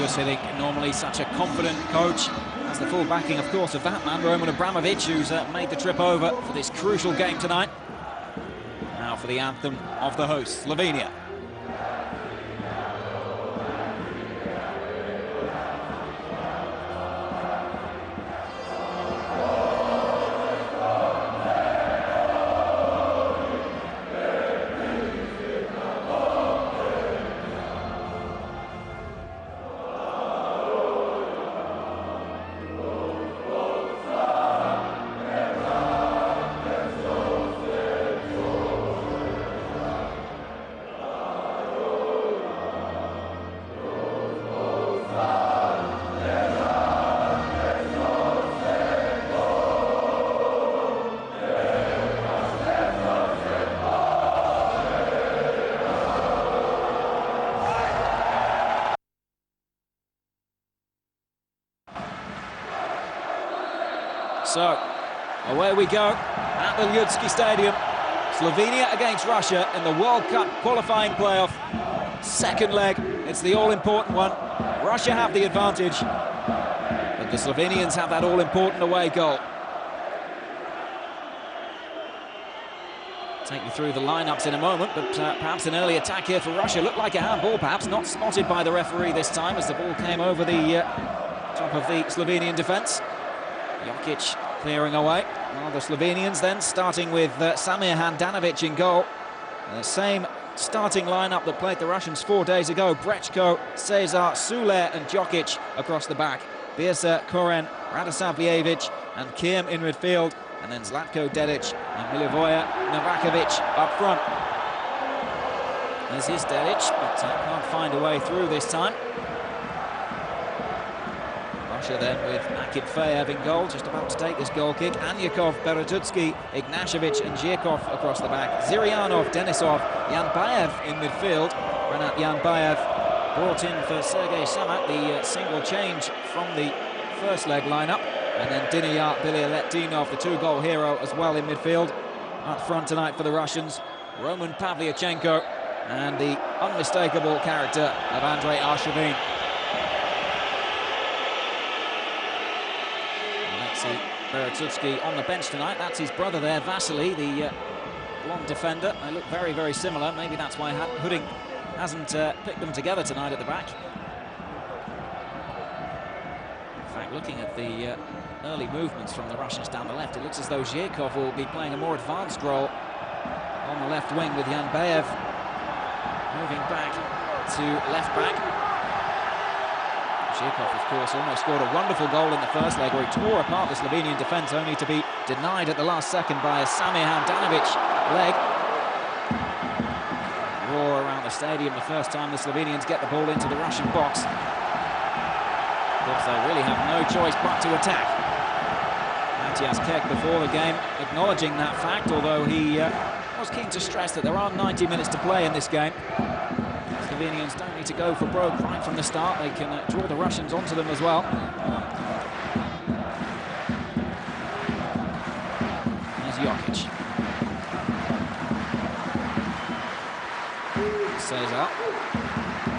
Good hitting, normally such a confident coach. Has the full backing, of course, of that man, Roman Abramovich, who's made the trip over for this crucial game tonight. Now for the anthem of the hosts, Slovenia. So, away we go at the Ljudsky Stadium. Slovenia against Russia in the World Cup qualifying playoff. Second leg, it's the all-important one. Russia have the advantage, but the Slovenians have that all-important away goal. Take you through the lineups in a moment, but perhaps an early attack here for Russia. Looked like a handball, perhaps not spotted by the referee this time as the ball came over the top of the Slovenian defence. Jokic clearing away. Well, the Slovenians then starting with Samir Handanovic in goal. The same starting lineup that played the Russians 4 days ago. Brechko, Cesar, Sule and Jokic across the back. Birsa, Koren, Radosavljevic and Kim in midfield. And then Zlatko Dedic and Milivoje Novakovic up front. This is Dedic, but can't find a way through this time. Russia then with Akinfeev in goal, just about to take this goal kick. Anyakov, Beretutsky, Ignashevich and Zhirkov across the back. Ziryanov, Denisov, Yanbayev in midfield. Renat Yanbayev brought in for Sergei Samak, the single change from the first leg lineup. And then Diniyar Bilyaletdinov, the two-goal hero as well in midfield. Up front tonight for the Russians, Roman Pavlyuchenko and the unmistakable character of Andrei Arshavin. Beretutsky on the bench tonight. That's his brother there, Vasily, the blonde defender. They look very, very similar. Maybe that's why Hudding hasn't picked them together tonight at the back. In fact, looking at the early movements from the Russians down the left, it looks as though Zhirkov will be playing a more advanced role on the left wing, with Yanbayev moving back to left back. Zhirkov, of course, almost scored a wonderful goal in the first leg where he tore apart the Slovenian defence, only to be denied at the last second by a Samir Handanovic leg. Roar around the stadium the first time the Slovenians get the ball into the Russian box. Of course, they really have no choice but to attack. Matthias Kek before the game acknowledging that fact, although he was keen to stress that there are 90 minutes to play in this game. Slovenians don't need to go for broke right from the start. They can draw the Russians onto them as well. There's Jokic. Cesar.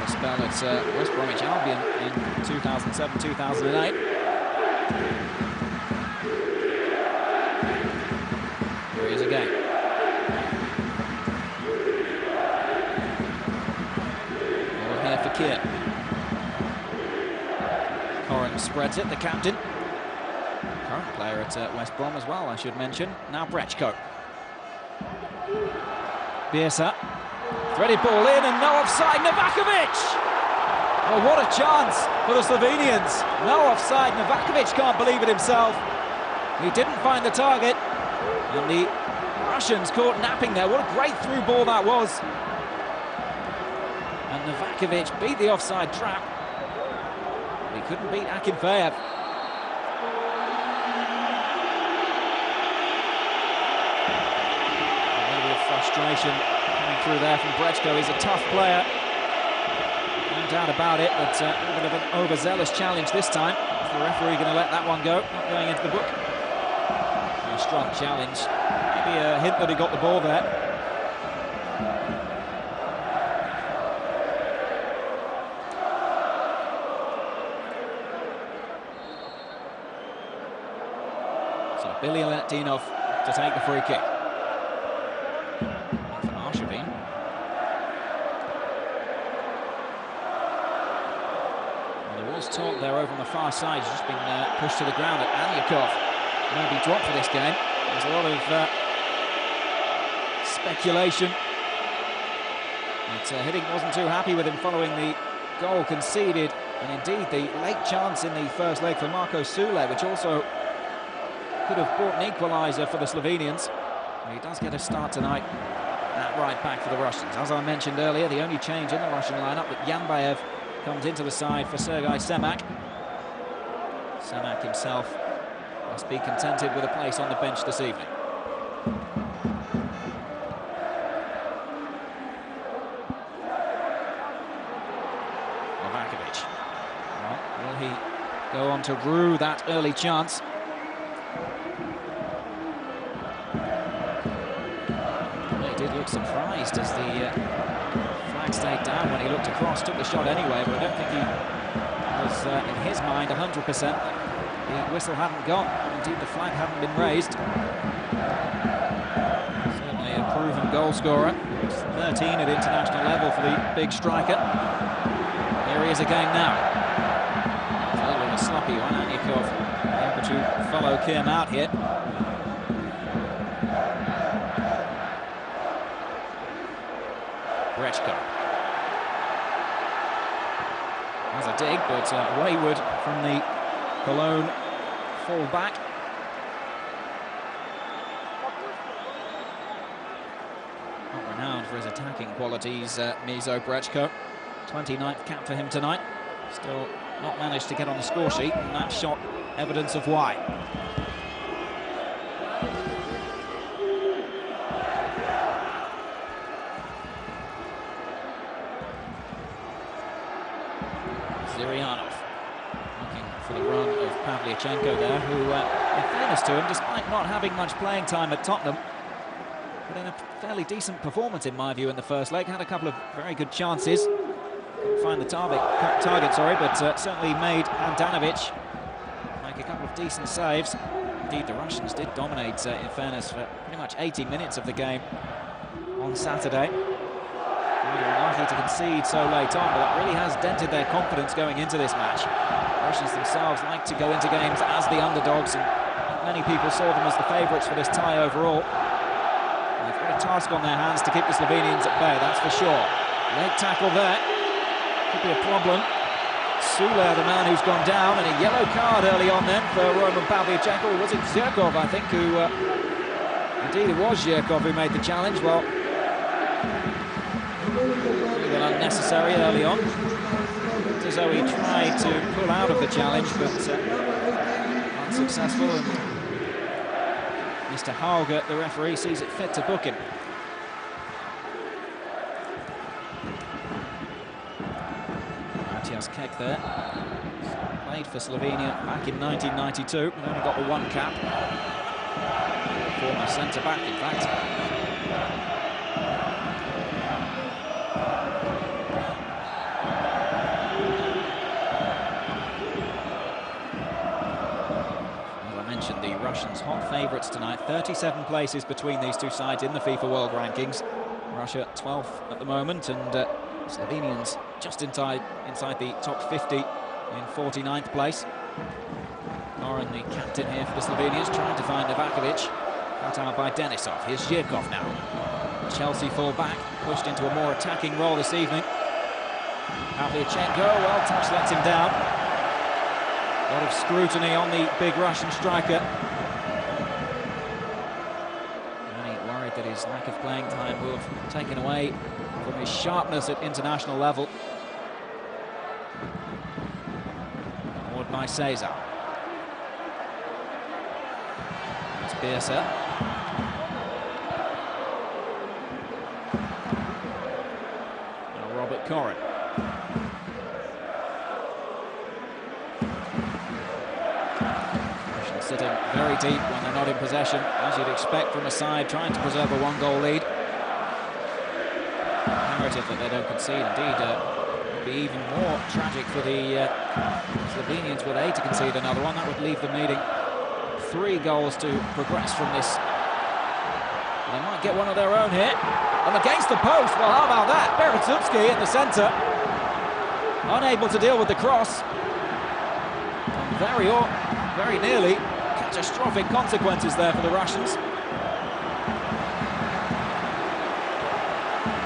The spell at West Bromwich Albion in 2007-2008. Here he is again. Kier. Koren spreads it, the captain. Current player at West Brom as well, I should mention. Now Brechko. Birsa. Threaded ball in and no offside. Novakovic! Oh, what a chance for the Slovenians. No offside. Novakovic can't believe it himself. He didn't find the target. And the Russians caught napping there. What a great through ball that was. And Novakovic beat the offside trap. But he couldn't beat Akinfeev. A little bit of frustration coming through there from Brechko. He's a tough player, no doubt about it, but a little bit of an overzealous challenge this time. Is the referee going to let that one go? Not going into the book. A strong challenge. Maybe a hint that he got the ball there. Bilialetdinov to take the free kick. And for Arshavin. Well, there was talk there over on the far side. He's just been pushed to the ground at Anyakov. Maybe dropped for this game. There's a lot of speculation. But Hiddink wasn't too happy with him following the goal conceded, and indeed the late chance in the first leg for Marko Sule, which also could have brought an equaliser for the Slovenians. He does get a start tonight at right back for the Russians. As I mentioned earlier, the only change in the Russian lineup, that Yanbayev comes into the side for Sergei Semak. Semak himself must be contented with a place on the bench this evening. Well, will he go on to rue that early chance? Well, he did look surprised as the flag stayed down when he looked across, took the shot anyway, but I don't think he was, in his mind, 100%. The whistle hadn't gone, indeed the flag hadn't been raised. Certainly a proven goal scorer. He's 13 at international level for the big striker. Here he is again now. It's a little bit of a sloppy one. Anyakov able to follow Kim out here. Brechko has a dig, but wayward from the Cologne full-back. Not renowned for his attacking qualities, Mizo Brechko. 29th cap for him tonight. Still not managed to get on the score sheet, and that shot evidence of why. Zirianov looking for the run of Pavlyuchenko there, who, in fairness to him, despite not having much playing time at Tottenham, put in a fairly decent performance in my view in the first leg. Had a couple of very good chances. Couldn't find the target, but certainly made Handanovic make a couple of decent saves. Indeed, the Russians did dominate, in fairness, for pretty much 80 minutes of the game on Saturday. Rather unlikely to concede so late on, but that really has dented their confidence going into this match. The Russians themselves like to go into games as the underdogs, and many people saw them as the favourites for this tie overall. And they've got a task on their hands to keep the Slovenians at bay, that's for sure. Late tackle there. Could be a problem. Sule, the man who's gone down, and a yellow card early on then for Roman Pavlyuchenko. Or was it Zhirkov, I think, who... indeed, it was Zhirkov who made the challenge. Well, unnecessary early on. It's as though he tried to pull out of the challenge, but unsuccessful. And Mr. Hauger, the referee, sees it fit to book him. Kek there, played for Slovenia back in 1992, and only got the one cap. Former centre-back, in fact. As I mentioned, the Russians hot favourites tonight. 37 places between these two sides in the FIFA World Rankings. Russia 12th at the moment, and Slovenians just inside the top 50 in 49th place. Goran, the captain here for the Slovenians, trying to find Novakovic. Cut out by Denisov. Here's Zhirkov now. Chelsea full-back, pushed into a more attacking role this evening. Pavlyuchenko, well, touch lets him down. A lot of scrutiny on the big Russian striker. Many worried that his lack of playing time will have taken away from his sharpness at international level. Forward by Cesar. It's Birsa. Now Robert Corrin. Russians sitting very deep when they're not in possession, as you'd expect from a side trying to preserve a one-goal lead. Narrative that they don't concede, indeed, would be even more tragic for the Slovenians were they to concede another one. That would leave them needing 3 goals to progress from this. They might get one of their own here. And against the post, well, how about that? Berezutski in the centre. Unable to deal with the cross. And very nearly catastrophic consequences there for the Russians. I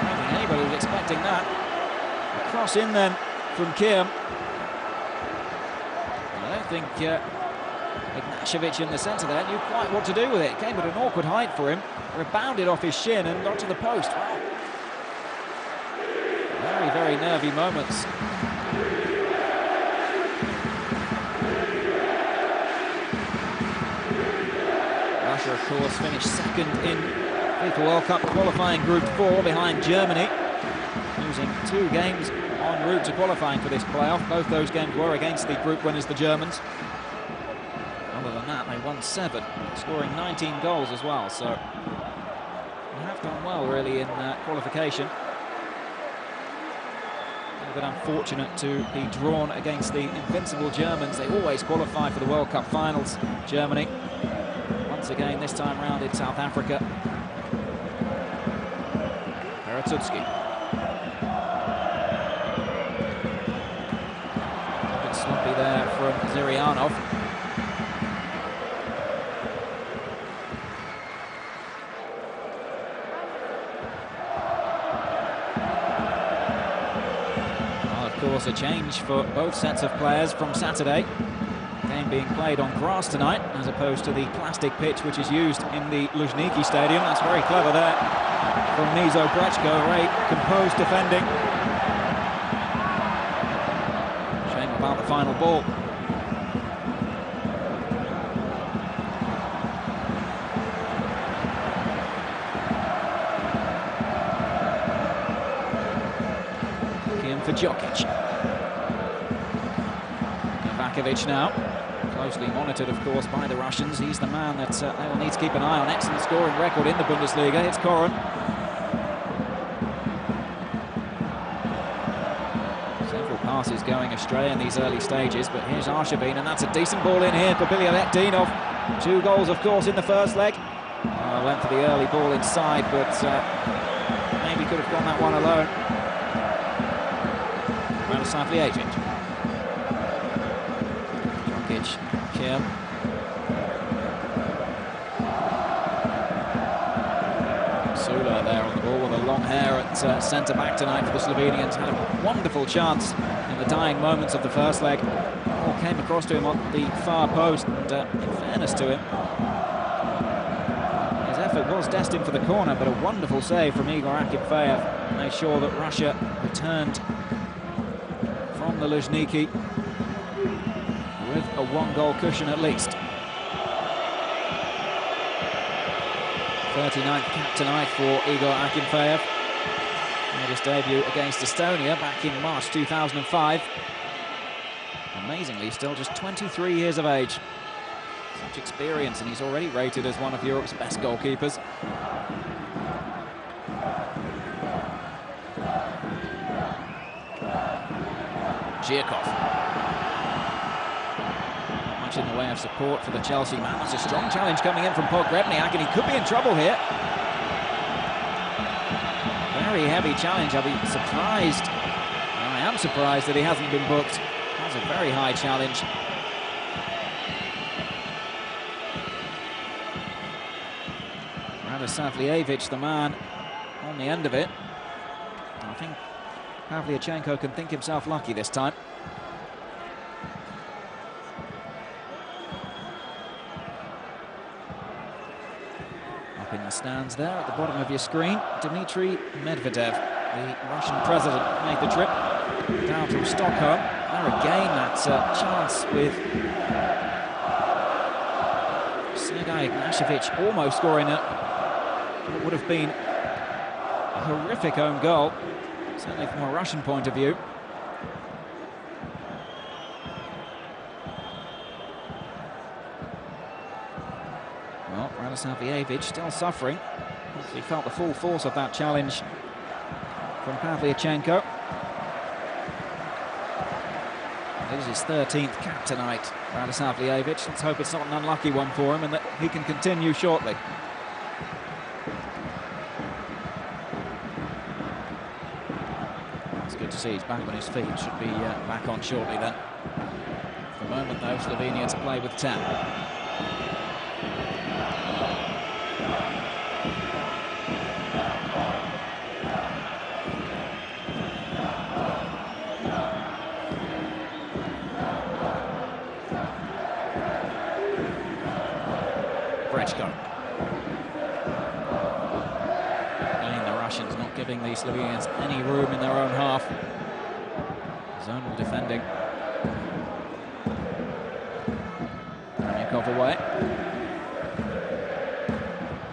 don't think anybody was expecting that. A cross in then from Kim. I don't think Ignashevich in the centre there knew quite what to do with it. It came at an awkward height for him, rebounded off his shin and onto the post. Wow. Very nervy moments. Russia, of course, finished second in FIFA World Cup qualifying Group 4 behind Germany, losing 2 games en route to qualifying for this playoff. Both those games were against the group winners, the Germans. Other than that, they won 7, scoring 19 goals as well, so they have done well, really, in qualification. A bit unfortunate to be drawn against the invincible Germans. They always qualify for the World Cup finals, Germany. Once again, this time round in South Africa. Berezutski. A bit sloppy there from Zirianov. Of course, a change for both sets of players from Saturday. Game being played on grass tonight, as opposed to the plastic pitch which is used in the Luzhniki Stadium. That's very clever there from Mizo Brechko. Very composed defending. Shame about the final ball. For Jokic. Ivakovic now, closely monitored, of course, by the Russians. He's the man that they will need to keep an eye on. Excellent scoring record in the Bundesliga. It's Koren. Several passes going astray in these early stages, but here's Arshavin, and that's a decent ball in here for Bilyaletdinov. 2 goals, of course, in the first leg. Went for the early ball inside, but maybe could have gone that one alone. Radosavljevic. Jokic, Kim. Sula there on the ball with a long hair at centre-back tonight for the Slovenians. Had a wonderful chance in the dying moments of the first leg. Ball came across to him on the far post, and in fairness to him, his effort was destined for the corner, but a wonderful save from Igor Akinfeev made sure that Russia returned from the Luzhniki with a 1-goal cushion at least. 39th cap tonight for Igor Akinfeev. Made his debut against Estonia back in March 2005. Amazingly, still just 23 years of age. Such experience, and he's already rated as one of Europe's best goalkeepers. Zhirkov. Not much in the way of support for the Chelsea man. That's a strong challenge coming in from Pogrebniak, and he could be in trouble here. Very heavy challenge. I'll be surprised. I am surprised that he hasn't been booked. That's a very high challenge. Radosavljevic, the man on the end of it. I think Pavlyuchenko can think himself lucky this time. Up in the stands there at the bottom of your screen, Dmitry Medvedev, the Russian president, made the trip down from Stockholm. There again, that chance with Sergei Ignashevich almost scoring what would have been a horrific own goal. Certainly from a Russian point of view. Well, Radosavljevic still suffering. He felt the full force of that challenge from Pavlyuchenko. It is his 13th cap tonight, Radoslavljevic. Let's hope it's not an unlucky one for him and that he can continue shortly. It's good to see he's back on his feet. Should be back on shortly then. For the moment, though, Slovenia to play with 10. Again, the Russians not giving the Slovenians any room in their own half. Zonal defending. Yakov away.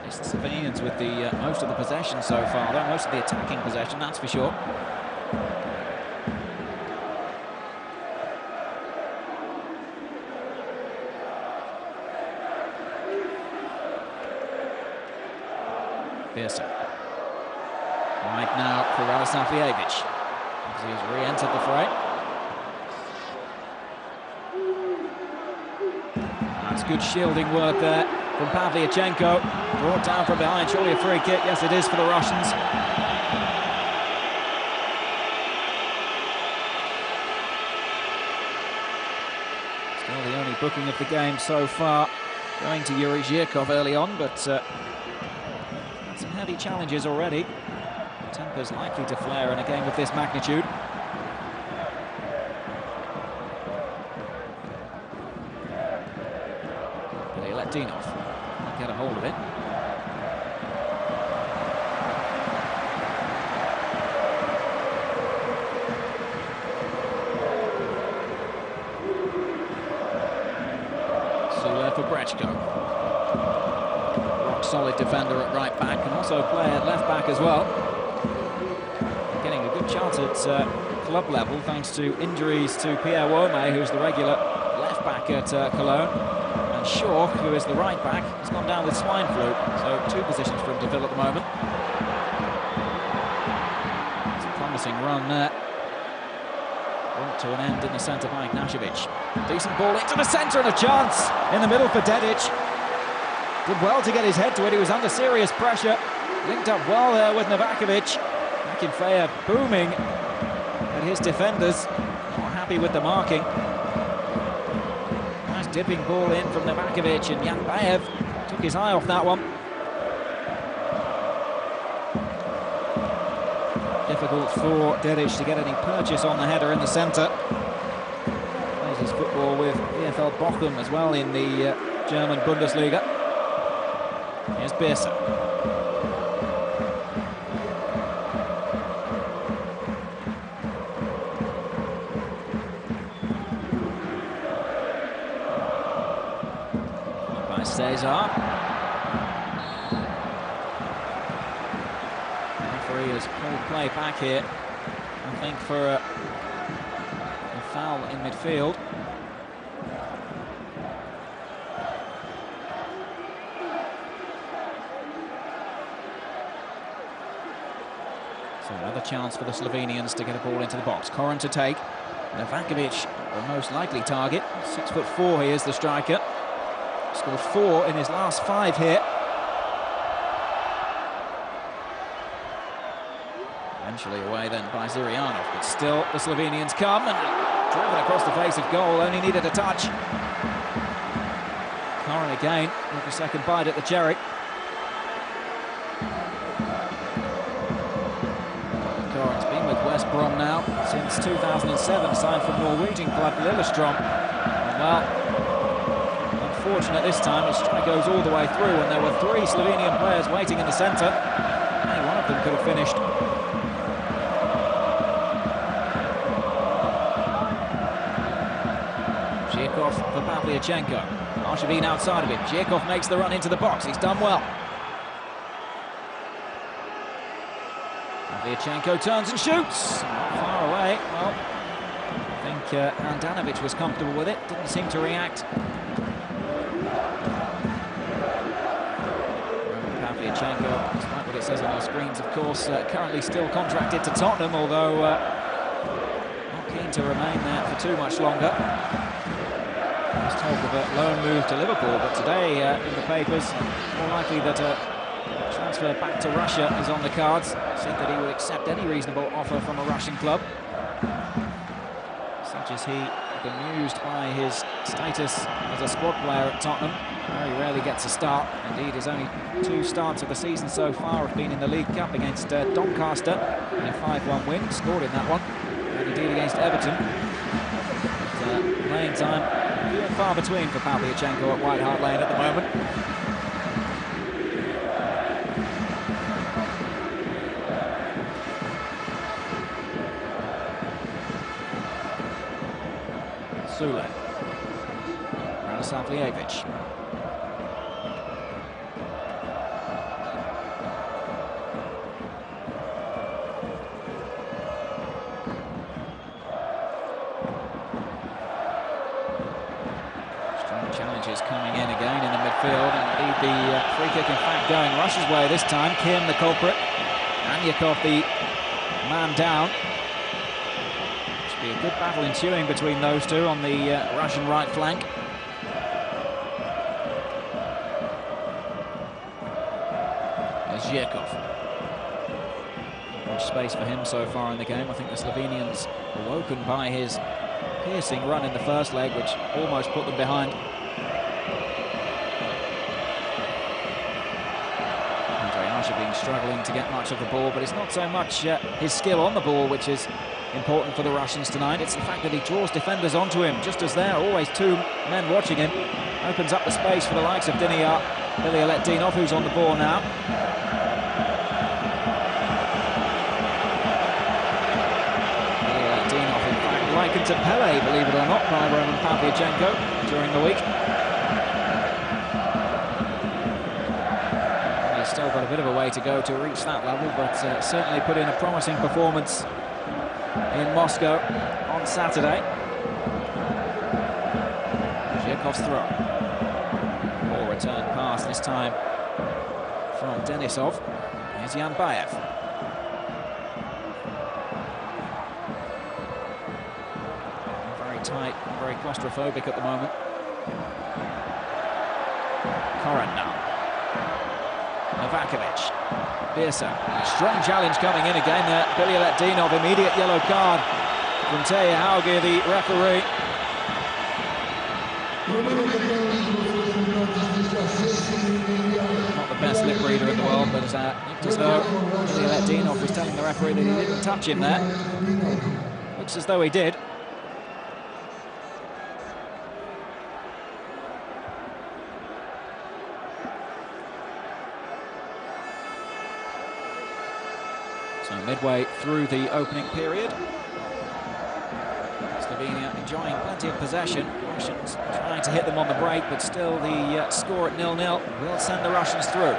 It's the Slovenians with the most of the possession so far, though, most of the attacking possession, that's for sure. Pearson. Right now for Radoslavljevic, as he has re-entered the fray. That's good shielding work there from Pavlyuchenko. Brought down from behind, surely a free kick. Yes, it is for the Russians. Still the only booking of the game so far, going to Yuri Zhirkov early on, but some heavy challenges already. Temper's likely to flare in a game of this magnitude. Dinov can't get a hold of it. Sule for Brechko. Rock solid defender at right back, and also play at left back as well. Getting a good chance at club level thanks to injuries to Pierre Wome, who's the regular left back at Cologne. Shaw, who is the right back, has gone down with swine flu, so 2 positions for him to fill at the moment. It's a promising run there. Brought to an end in the centre by Ignacevic. Decent ball into the centre and a chance in the middle for Dedic. Did well to get his head to it, he was under serious pressure. Linked up well there with Novakovic. Akinfeev booming at his defenders. Not happy with the marking. Dipping ball in from Novakovic, and Yanbaev took his eye off that one. Difficult for Dedic to get any purchase on the header in the centre. Plays his football with VfL Bochum as well in the German Bundesliga. Here's Pearson. Cesar. The referee has pulled play back here, I think, for a foul in midfield. So another chance for the Slovenians to get a ball into the box. Koren to take. Novakovic, the most likely target. 6'4" he is, the striker. Scored 4 in his last 5 here. Eventually away then by Zurianov, but still the Slovenians come and driven across the face of goal, only needed a touch. Koren again with a second bite at the cherry. Koren's been with West Brom now since 2007, signed from Norwegian club Lillestrøm. Well, unfortunate this time, his strike goes all the way through, and there were 3 Slovenian players waiting in the centre. Only one of them could have finished. Zhirkov for Pavlyuchenko. Arshavin outside of him. Zhirkov makes the run into the box. He's done well. Pavlyuchenko turns and shoots. Not far away. Well, I think Handanovic was comfortable with it. Didn't seem to react. Pavlyuchenko, despite what it says on our screens, of course, currently still contracted to Tottenham, although not keen to remain there for too much longer. There's talk of a loan move to Liverpool, but today in the papers, more likely that a transfer back to Russia is on the cards. Said that he would accept any reasonable offer from a Russian club. Such as he, bemused by his status as a squad player at Tottenham. Very rarely gets a start. Indeed, his only 2 starts of the season so far have been in the League Cup against Doncaster in a 5-1 win, scored in that one, and indeed against Everton. But, playing time few and far between for Pavlyuchenko at White Hart Lane at the moment. Sule. Radosavljevic. Strong challenges coming in again in the midfield, and indeed the free kick in fact going Russia's way this time. Kim the culprit, Anyakov the man down. Be a good battle ensuing between those two on the Russian right flank. There's Zhirkov. Much space for him so far in the game. I think the Slovenians awoken by his piercing run in the first leg, which almost put them behind. Andre Archer being struggling to get much of the ball, but it's not so much his skill on the ball which is important for the Russians tonight. It's the fact that he draws defenders onto him, just as there are always 2 men watching him. Opens up the space for the likes of Diniar. Bilyaletdinov, who's on the ball now. Bilyaletdinov, in fact, likened to Pele, believe it or not, by Roman Pavlyuchenko during the week. He's still got a bit of a way to go to reach that level, but certainly put in a promising performance in Moscow on Saturday. Zhirkov's throw. Ball return pass this time from Denisov. Here's Yanbayev. Very tight and very claustrophobic at the moment. Koran now. Novakovic. Birsa. Strong challenge coming in again there. Bilyaletdinov, immediate yellow card from Teje Hauge, the referee. Not the best lip reader in the world, but looked as though Bilyaletdinov was telling the referee that he didn't touch him there. Looks as though he did. So midway through the opening period, Slovenia enjoying plenty of possession. Russians trying to hit them on the break, but still the score at 0-0 will send the Russians through.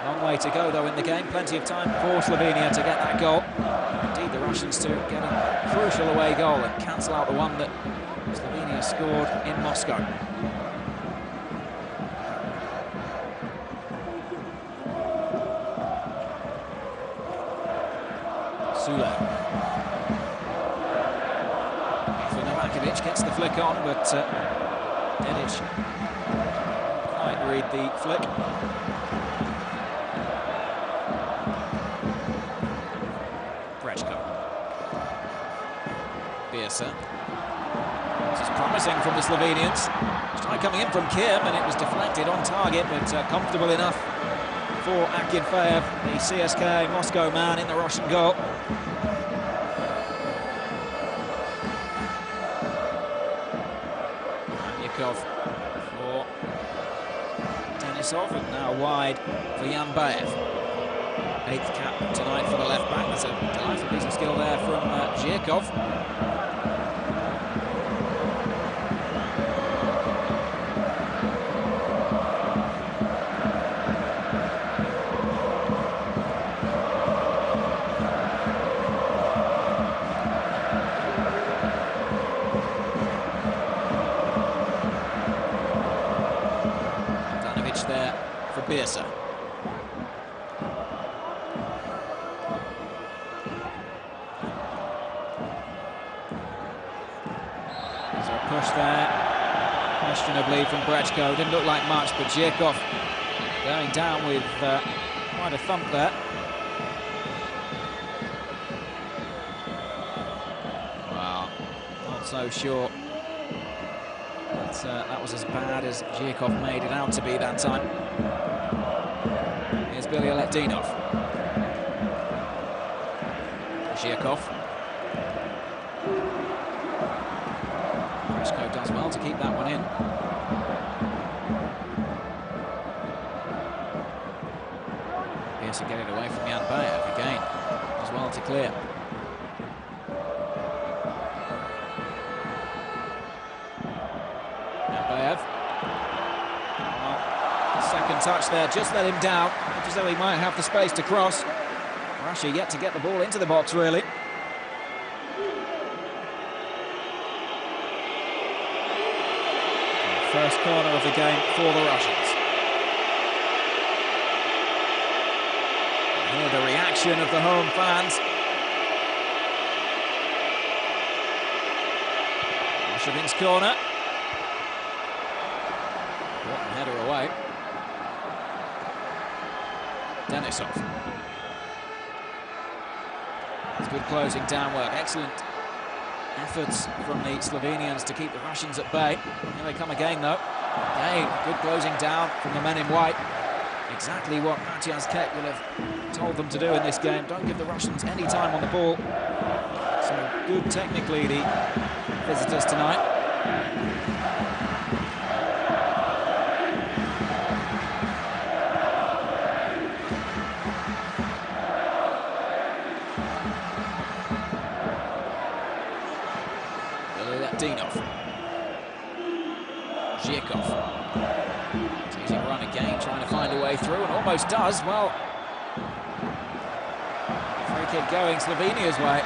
Long way to go though in the game, plenty of time for Slovenia to get that goal. Indeed the Russians to get a crucial away goal and cancel out the one that Slovenia scored in Moscow. Sule. For Novakovic, gets the flick on, but Dedic quite read the flick. Brechko. Birsa. This is promising from the Slovenians. Strike coming in from Kim, and it was deflected on target, but comfortable enough for Akinfeev, the CSKA Moscow man in the Russian goal. Anyakov for Denisov, and now wide for Yanbayev. 8th cap tonight for the left back. That's a delightful piece of skill there from Zhirkov. There for Birsa. push there, questionably from Brechko. Didn't look like much, but Zhirkov going down with quite a thump there. Wow, not so sure. But that was as bad as Zhirkov made it out to be that time. Here's Billy Aletdinov. Zhirkov. Brechko does well to keep that one in. Pearson getting away from Janbayev again. Does well to clear. Janbayev. Well, second touch there, just let him down. Just so he might have the space to cross. Russia yet to get the ball into the box, really. First corner of the game for the Russians. And here the reaction of the home fans. Rushevin's corner. Bottom header away. Denisov. It's good closing down work. Excellent efforts from the Slovenians to keep the Russians at bay. Here they come again, though. Again, good closing down from the men in white. Exactly what Matthias Kek will have told them to do in this game. Don't give the Russians any time on the ball. So good technically, the visitors tonight. Dinov. Zhirkov. Teasing run again, trying to find a way through, and almost does. Well, free kick going Slovenia's way.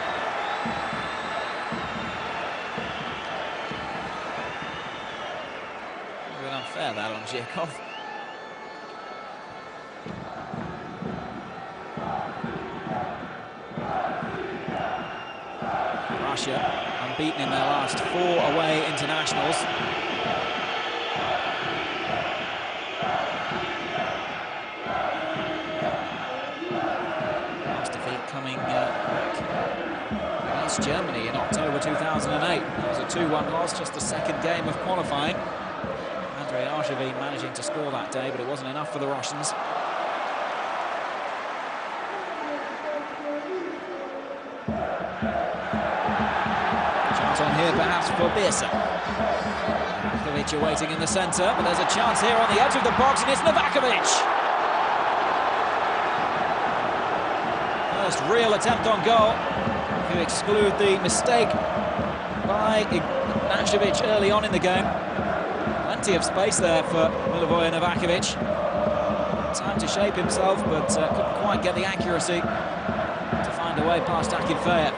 A bit unfair that on Zhirkov. Russia unbeaten in their last 4 away internationals. Last defeat coming against Germany in October 2008. It was a 2-1 loss, just the second game of qualifying. Andrei Arshavin managing to score that day, but it wasn't enough for the Russians. On here perhaps for Pearson. Novakovic awaiting in the centre, but there's a chance here on the edge of the box, and it's Novakovic. First real attempt on goal to exclude the mistake by Ignashevich early on in the game. Plenty of space there for Milivoje Novakovic. Time to shape himself, but couldn't quite get the accuracy to find a way past Akinfeev.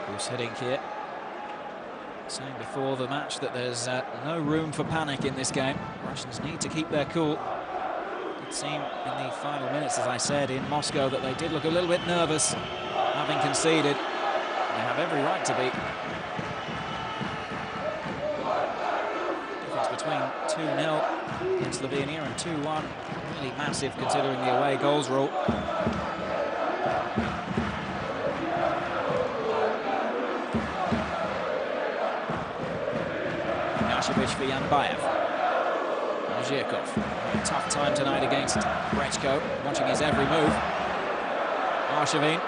Bruce Hiddink here, saying before the match that there's no room for panic in this game. Russians need to keep their cool. It seemed in the final minutes, as I said, in Moscow, that they did look a little bit nervous, having conceded. They have every right to be. Difference between 2-0 against Slovenia and 2-1, really massive considering the away goals rule. For Janbayev. Zhirkov, a tough time tonight against Brechko, watching his every move. Arshavin,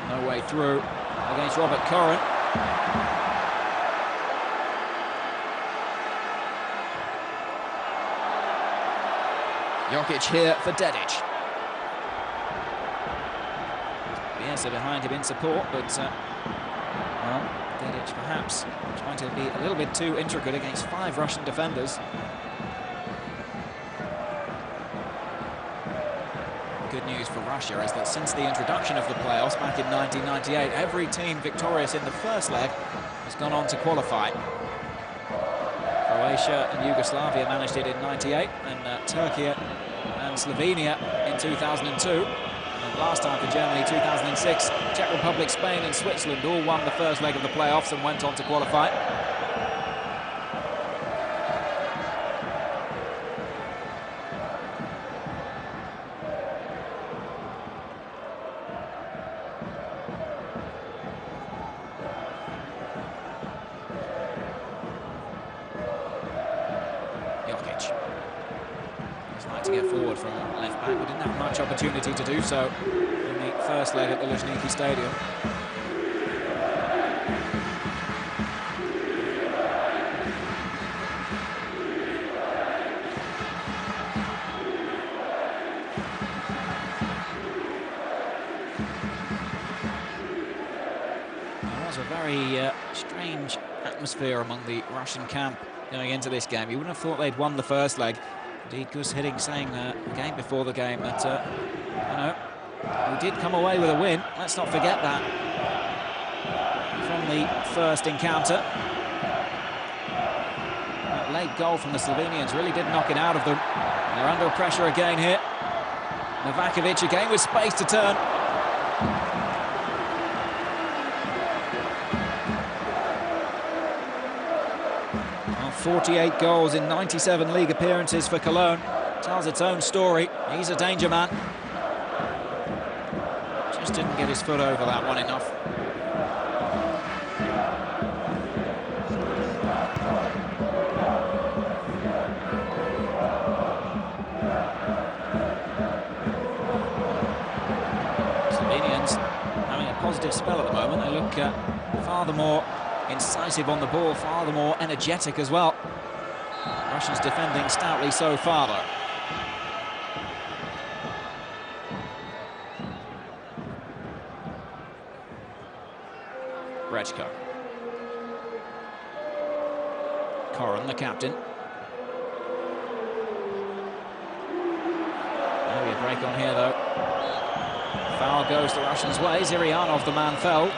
no way through against Robert Koren. Jokic here for Dedic. Bielsa behind him in support, but well, Dedic perhaps trying to be a little bit too intricate against 5 Russian defenders. Good good news for Russia is that since the introduction of the playoffs back in 1998, every team victorious in the first leg has gone on to qualify. Croatia and Yugoslavia managed it in '98, and Turkey and Slovenia in 2002. And last time for Germany, 2006, Czech Republic, Spain and Switzerland all won the first leg of the playoffs and went on to qualify. To get forward from left back, but didn't have much opportunity to do so in the first leg at the Luzhniki Stadium. There was a very strange atmosphere among the Russian camp going into this game. You wouldn't have thought they'd won the first leg. Indeed, Gus Hiddink saying the game before the game that, you know, we did come away with a win. Let's not forget that from the first encounter. That late goal from the Slovenians really did knock it out of them. They're under pressure again here. Novakovic again with space to turn. 48 goals in 97 league appearances for Cologne. Tells its own story. He's a danger man. Just didn't get his foot over that one enough. Slovenians having a positive spell at the moment. They look far the more incisive on the ball, far the more energetic as well. Russians defending stoutly so far, though. Brechko. Koren, the captain. Maybe a break on here, though. Foul goes the Russians' way. Zirianov, the man, fell.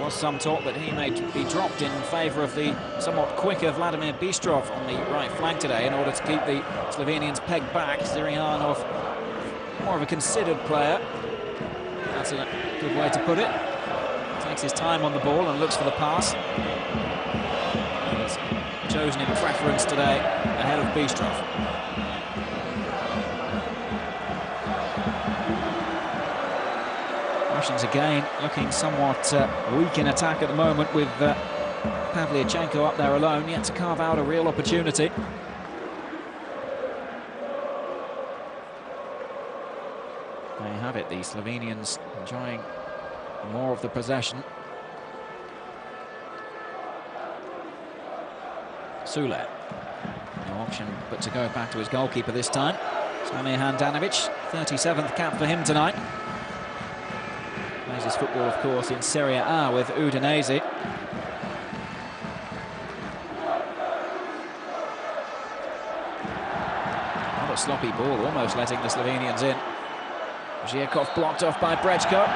Was some talk that he may be dropped in favour of the somewhat quicker Vladimir Bistrov on the right flank today in order to keep the Slovenians pegged back. Zirianov, more of a considered player. That's a good way to put it. Takes his time on the ball and looks for the pass. He's chosen in preference today ahead of Bistrov. Russians again looking somewhat weak in attack at the moment, with Pavlyuchenko up there alone, yet to carve out a real opportunity. There you have it, the Slovenians enjoying more of the possession. Sule, no option but to go back to his goalkeeper this time. Samir Handanovic, 37th cap for him tonight. Plays his football, of course, in Serie A with Udinese. Not a sloppy ball, almost letting the Slovenians in. Zhirkov blocked off by Brechko.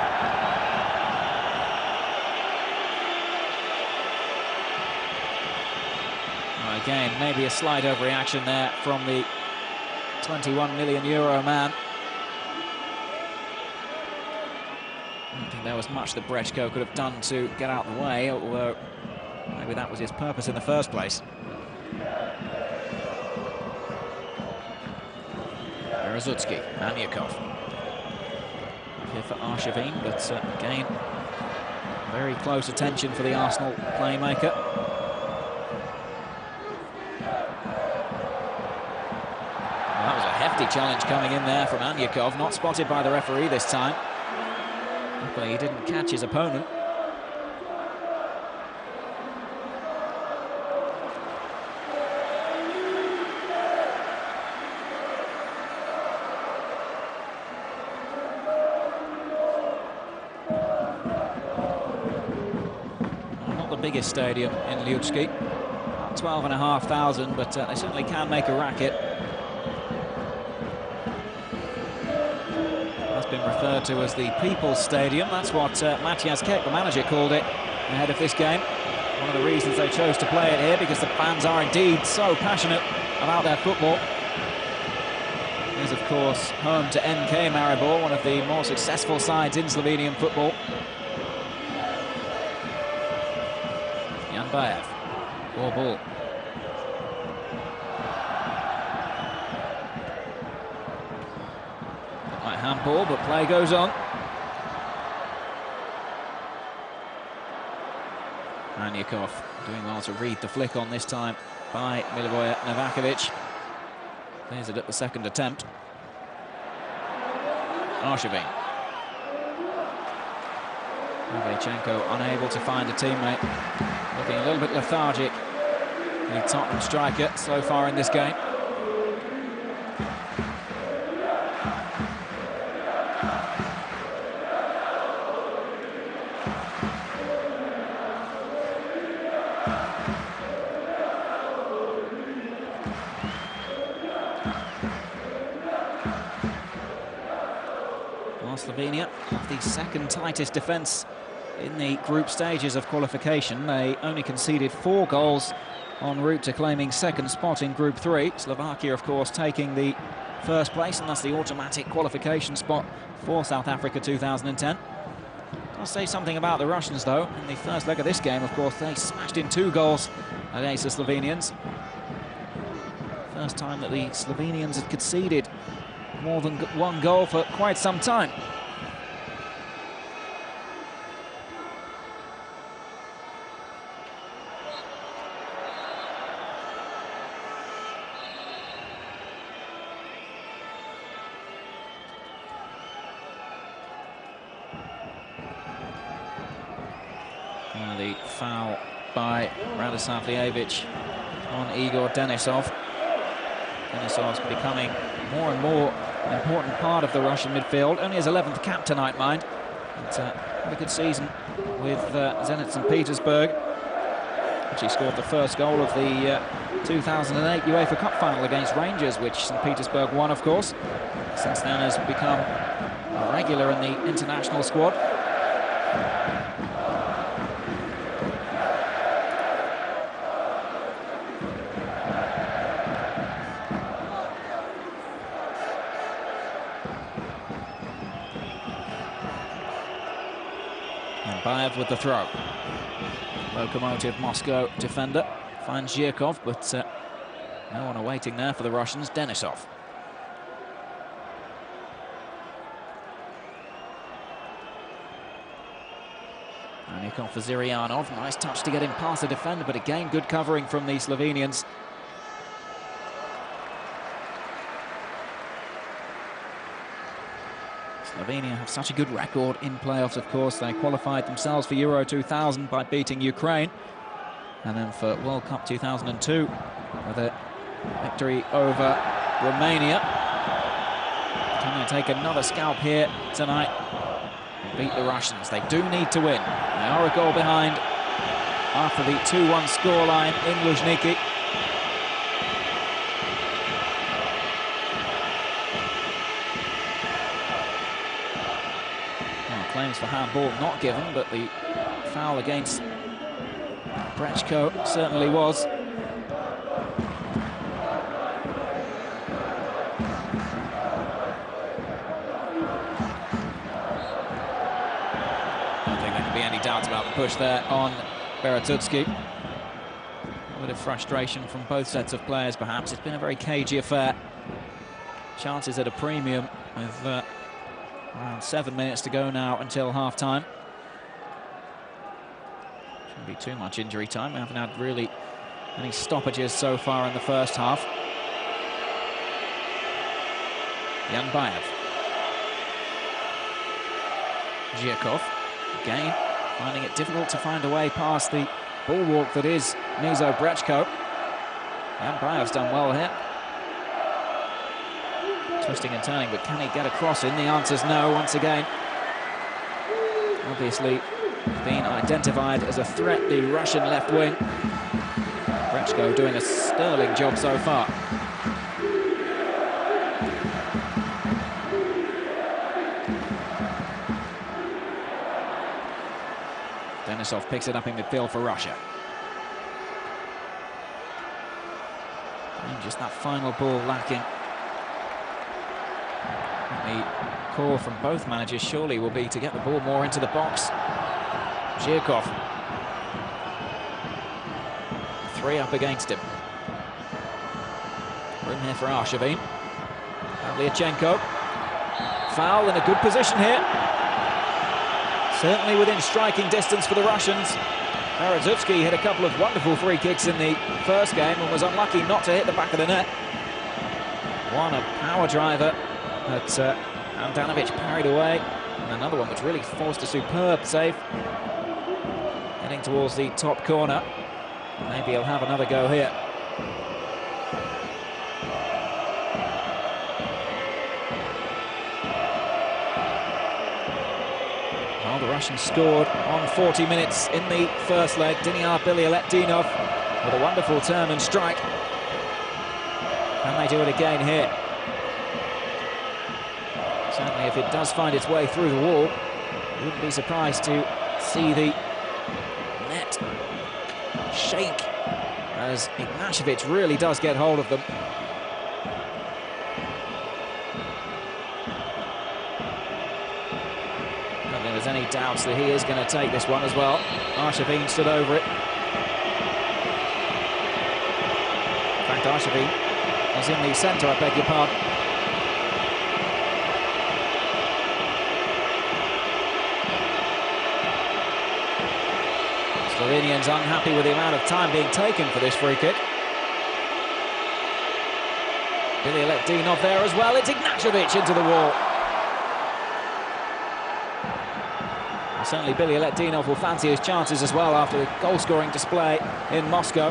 Well, again, maybe a slight overreaction there from the €21 million man. I don't think there was much that Brechko could have done to get out of the way, although maybe that was his purpose in the first place. Berezutski, Anyakov. Here for Arshavin, but again, very close attention for the Arsenal playmaker. Well, that was a hefty challenge coming in there from Anyakov, not spotted by the referee this time. Luckily, he didn't catch his opponent. Not the biggest stadium in Ljudsky, 12,500, but they certainly can make a racket. has been referred to as the People's Stadium. That's what Matthias Keck, the manager, called it ahead of this game. One of the reasons they chose to play it here, because the fans are indeed so passionate about their football. It is, of course, home to NK Maribor, one of the more successful sides in Slovenian football. Jan Bajev, for ball. Like handball, but play goes on. Aniakov doing well to read the flick on this time by Milivoje Novakovic. There's it at the second attempt. Arshavin. Novichenko unable to find a teammate. Looking a little bit lethargic. The Tottenham striker so far in this game. Slovenia have the second tightest defence in the group stages of qualification. They only conceded 4 goals en route to claiming second spot in Group 3. Slovakia, of course, taking the first place, and that's the automatic qualification spot for South Africa 2010. I'll say something about the Russians, though. In the first leg of this game, of course, they smashed in 2 goals against the Slovenians. First time that the Slovenians had conceded more than 1 goal for quite some time. The foul by Radosavljevic on Igor Denisov. Denisov's becoming more and more an important part of the Russian midfield. Only his 11th cap tonight, mind. But had a good season with Zenit St. Petersburg. Actually scored the first goal of the 2008 UEFA Cup final against Rangers, which St. Petersburg won, of course. Since then has become a regular in the international squad. And Bajev with the throw. Lokomotiv Moscow defender finds Zhirkov, but no one awaiting there for the Russians. Denisov. Aniakov for Zirianov. Nice touch to get him past the defender, but again, good covering from the Slovenians. Slovenia have such a good record in playoffs, of course. They qualified themselves for Euro 2000 by beating Ukraine. And then for World Cup 2002 with a victory over Romania. Can they take another scalp here tonight and beat the Russians? They do need to win. They are a goal behind after the 2-1 scoreline in Luzhniki. Claims for handball not given, but the foul against Brechko certainly was. I don't think there can be any doubt about the push there on Beratutsky. A bit of frustration from both sets of players, perhaps. It's been a very cagey affair. Chances at a premium with around 7 minutes to go now until half-time. Shouldn't be too much injury time. We haven't had really any stoppages so far in the first half. Jan Bajev. Zhirkov, again, finding it difficult to find a way past the bulwark that is Mizo Brechko. Jan Bajev's done well here. Twisting and turning, but can he get across in? The answer's no, once again. Obviously being identified as a threat, the Russian left wing. Brechko doing a sterling job so far. Denisov picks it up in midfield for Russia. And just that final ball lacking. The call from both managers surely will be to get the ball more into the box. Zhirkov. 3 up against him. Room here for Arshavin. Pavlyuchenko. Foul in a good position here. Certainly within striking distance for the Russians. Berezovsky hit a couple of wonderful free kicks in the first game and was unlucky not to hit the back of the net. One a power driver, but Handanovic parried away. And another one which really forced a superb save. Heading towards the top corner. Maybe he'll have another go here. Well, the Russians scored on 40 minutes in the first leg. Diniar Bilyaletdinov with a wonderful turn and strike. Can they do it again here? Certainly, if it does find its way through the wall, wouldn't be surprised to see the net shake as Ignashevich really does get hold of them. I don't think there's any doubts that he is going to take this one as well. Arshavin stood over it. In fact, Arshavin is in the centre, I beg your pardon. Slovenians unhappy with the amount of time being taken for this free kick. Bilyaletdinov there as well. It's Ignashevich into the wall. And certainly Bilyaletdinov will fancy his chances as well after the goal-scoring display in Moscow.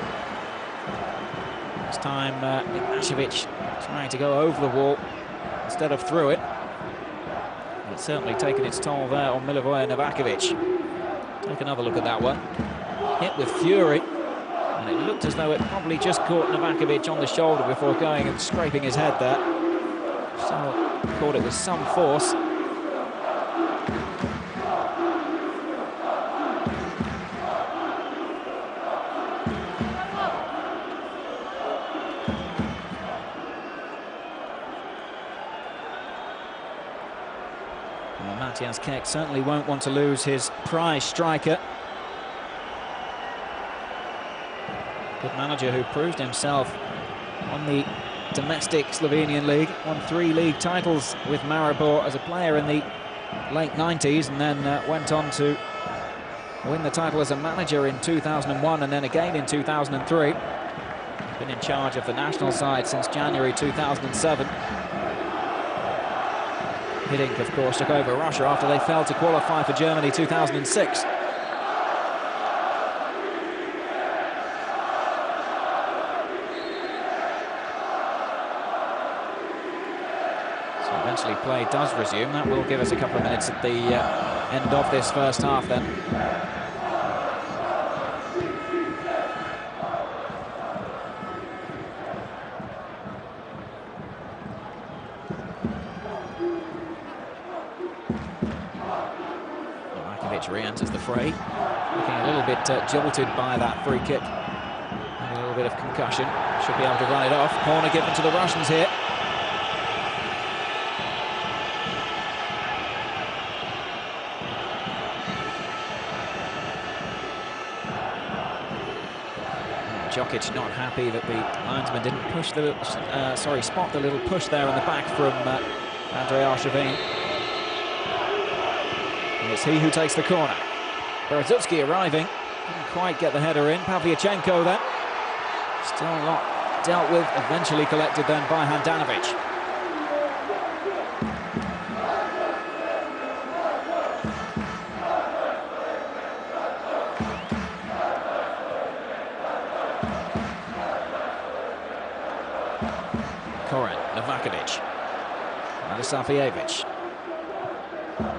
This time Ignashevich trying to go over the wall instead of through it. It's certainly taken its toll there on Milivoje Novakovic. Take another look at that one. Hit with fury, and it looked as though it probably just caught Novakovic on the shoulder before going and scraping his head there. So caught it with some force. Well, Matthias Kek certainly won't want to lose his prize striker. Good manager who proved himself on the domestic Slovenian league, won 3 league titles with Maribor as a player in the late 90s, and then went on to win the title as a manager in 2001 and then again in 2003. Been in charge of the national side since January 2007. Hiddink, of course, took over Russia after they failed to qualify for Germany 2006. So eventually play does resume. That will give us a couple of minutes at the end of this first half then. Re-enters the fray, looking a little bit jolted by that free kick. And a little bit of concussion. Should be able to run it off. Corner given to the Russians here. Jokic not happy that the linesman didn't push the spot the little push there in the back from Andrei Arshavin. And it's he who takes the corner. Berezovsky arriving. Didn't quite get the header in. Pavlyuchenko then. Still not dealt with. Eventually collected then by Handanovic. Koren, Novakovic. Radosavljevic.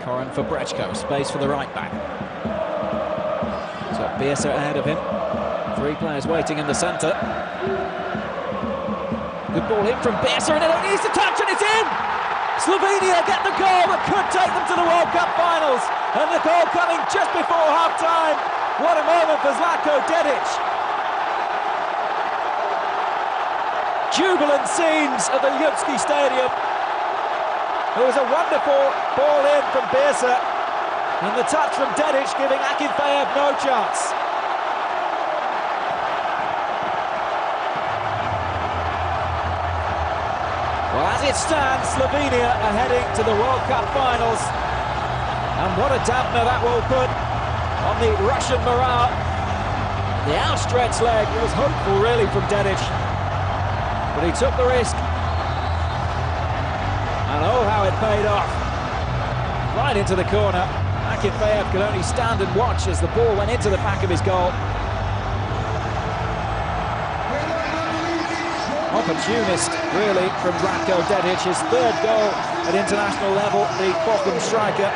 Koren for Brechko, space for the right back. So Biesa ahead of him. 3 players waiting in the centre. Good ball in from Biesa, and it only needs to touch, and it's in! Slovenia get the goal that could take them to the World Cup finals, and the goal coming just before half-time. What a moment for Zlatko Dedic. Jubilant scenes at the Ljudsky Stadium. It was a wonderful ball in from Birsa, and the touch from Dedic giving Akinfeev no chance. Well, as it stands, Slovenia are heading to the World Cup finals. And what a dampener that will put on the Russian morale. The outstretched leg, it was hopeful really from Dedic, but he took the risk. And oh, how it paid off. Right into the corner. Akinfeev could only stand and watch as the ball went into the back of his goal. Opportunist, really, from Zlatko Dedic, his third goal at international level, the Bochum striker.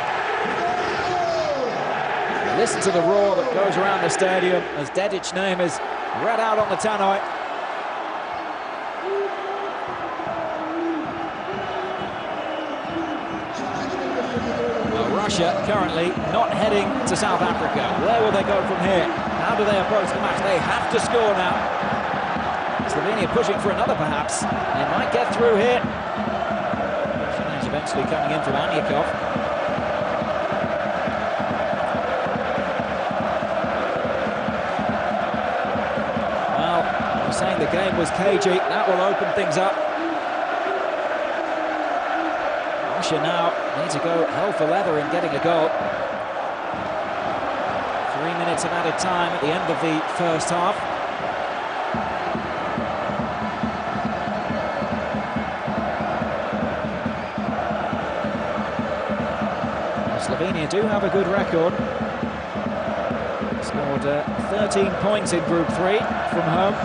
Listen to the roar that goes around the stadium as Dedic's name is read out on the tannoy. Well, Russia currently not heading to South Africa. Where will they go from here? How do they approach the match? They have to score now. Slovenia pushing for another, perhaps. They might get through here. Challenge eventually coming in from Anyakov. Well, I was saying the game was cagey. That will open things up. Russia now need to go hell for leather in getting a goal. 3 minutes of added time at the end of the first half. Slovenia do have a good record. Scored 13 points in Group 3 from home.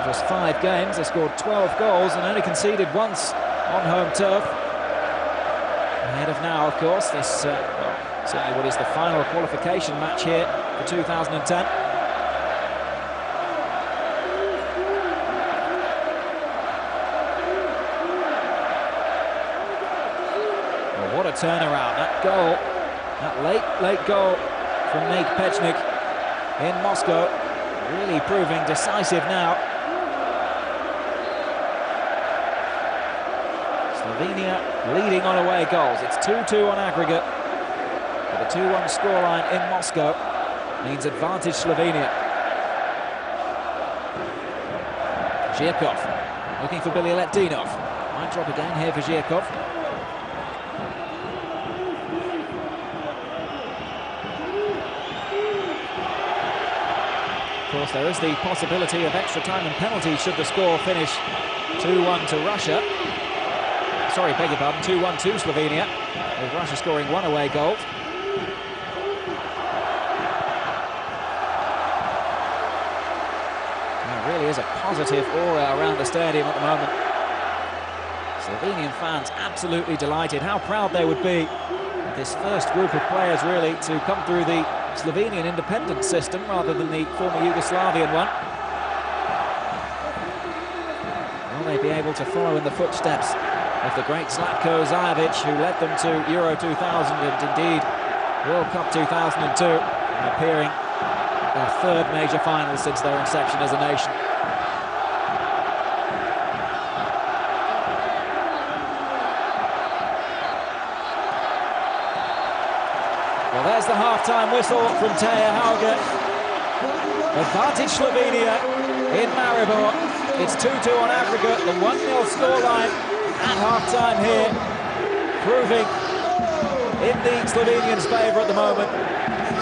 Just 5 games, they scored 12 goals and only conceded once on home turf. Ahead of now, of course, this certainly what is the final qualification match here for 2010. What a turnaround, that goal, that late goal from Nate Pechnik in Moscow, really proving decisive now. Slovenia leading on away goals. It's 2-2 on aggregate, but the 2-1 scoreline in Moscow means advantage Slovenia. Zhirkov looking for Billy Letdinov. Might drop again here for Zhirkov. Of course, there is the possibility of extra time and penalty should the score finish 2-1 to Russia. Sorry, beg your pardon, 2-1 to Slovenia, with Russia scoring 1 away goal. There really is a positive aura around the stadium at the moment. Slovenian fans absolutely delighted. How proud they would be of this first group of players really to come through the Slovenian independent system rather than the former Yugoslavian one. Will they be able to follow in the footsteps of the great Zlatko Zajovic, who led them to Euro 2000 and indeed World Cup 2002, and appearing their third major final since their inception as a nation. Well, there's the half-time whistle from Teja Hauge. Advantage Slovenia in Maribor. It's 2-2 on aggregate, the 1-0 scoreline at half-time here, proving in the Slovenians' favour at the moment.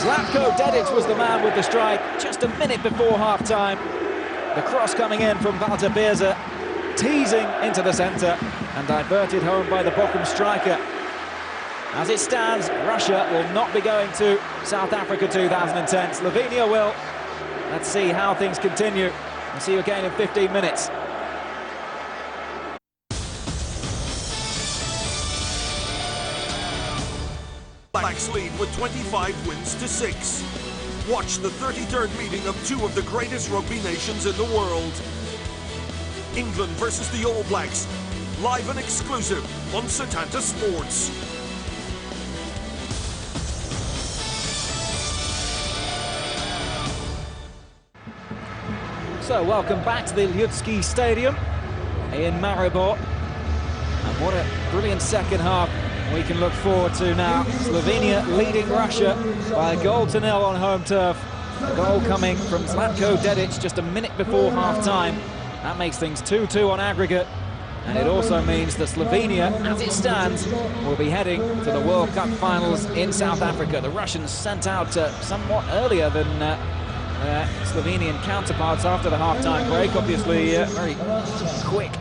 Zlatko Dedic was the man with the strike just a minute before half-time. The cross coming in from Valter Birsa, teasing into the centre and diverted home by the Bochum striker. As it stands, Russia will not be going to South Africa 2010. Slovenia will. Let's see how things continue. We'll see you again in 15 minutes. Blacks lead with 25 wins to 6. Watch the 33rd meeting of 2 of the greatest rugby nations in the world. England versus the All Blacks. Live and exclusive on Setanta Sports. So, welcome back to the Ljudsky Stadium in Maribor. And what a brilliant second half we can look forward to now. Slovenia leading Russia by 1-0 on home turf. A goal coming from Zlatko Dedic just a minute before half-time. That makes things 2-2 on aggregate. And it also means that Slovenia, as it stands, will be heading to the World Cup finals in South Africa. The Russians sent out somewhat earlier than Slovenian counterparts after the half-time break. Obviously, very quick,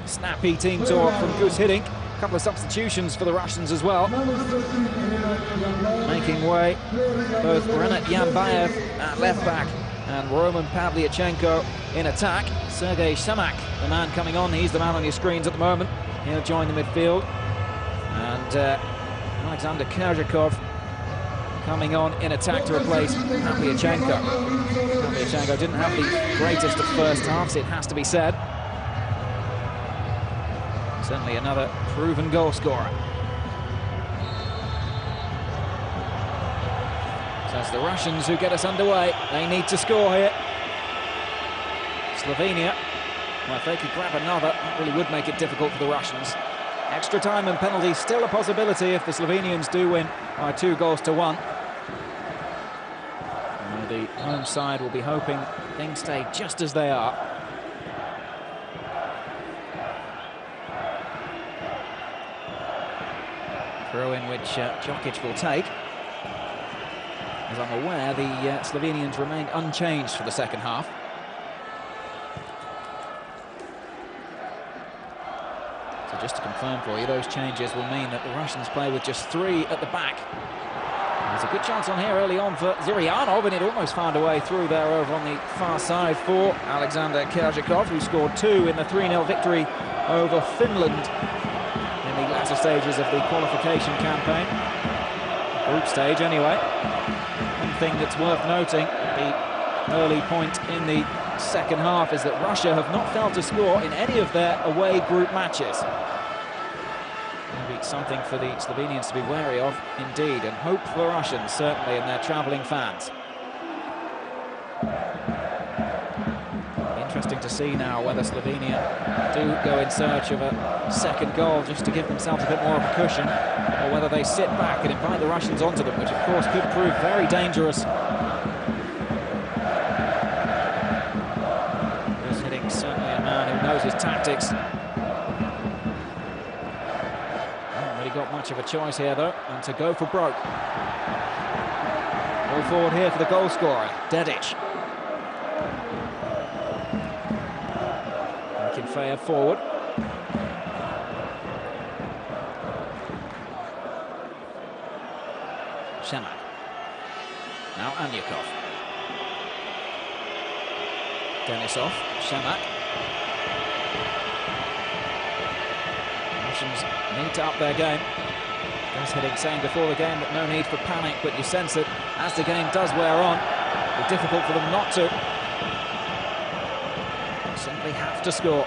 snappy team talk from Gus Hiddink. A couple of substitutions for the Russians as well. Making way, both Renat Yambayev at left-back and Roman Pavlyuchenko in attack. Sergei Samak, the man coming on, he's the man on your screens at the moment. He'll join the midfield. And Alexander Kerzhakov coming on in attack to replace Pavlyuchenko. Pavlyuchenko didn't have the greatest of first halves, it has to be said. Certainly another proven goal scorer. So it's the Russians who get us underway. They need to score here. Slovenia, well, if they could grab another, that really would make it difficult for the Russians. Extra time and penalties still a possibility if the Slovenians do win by 2-1. The home side will be hoping things stay just as they are. Throw in which Jokic will take. As I'm aware, the Slovenians remained unchanged for the second half. So just to confirm for you, those changes will mean that the Russians play with just 3 at the back. There's a good chance on here early on for Zurianov, and it almost found a way through there over on the far side for Alexander Kerzhakov, who scored 2 in the 3-0 victory over Finland in the latter stages of the qualification campaign. Group stage, anyway. One thing that's worth noting, the early point in the second half, is that Russia have not failed to score in any of their away group matches. Maybe something for the Slovenians to be wary of, indeed, and hope for the Russians, certainly, and their travelling fans. Interesting to see now whether Slovenia do go in search of a second goal just to give themselves a bit more of a cushion, or whether they sit back and invite the Russians onto them, which of course could prove very dangerous. Gus Hiddink, certainly a man who knows his tactics. Hasn't really got much of a choice here though, and to go for broke. Ball forward here for the goal scorer, Dedic. Fair forward. Shemak. Now Anyukov. Denisov. Shemak. Russians need to up their game. Gus Hiddink saying before the game that no need for panic, but you sense it as the game does wear on. It'll be difficult for them not to. Simply have to score.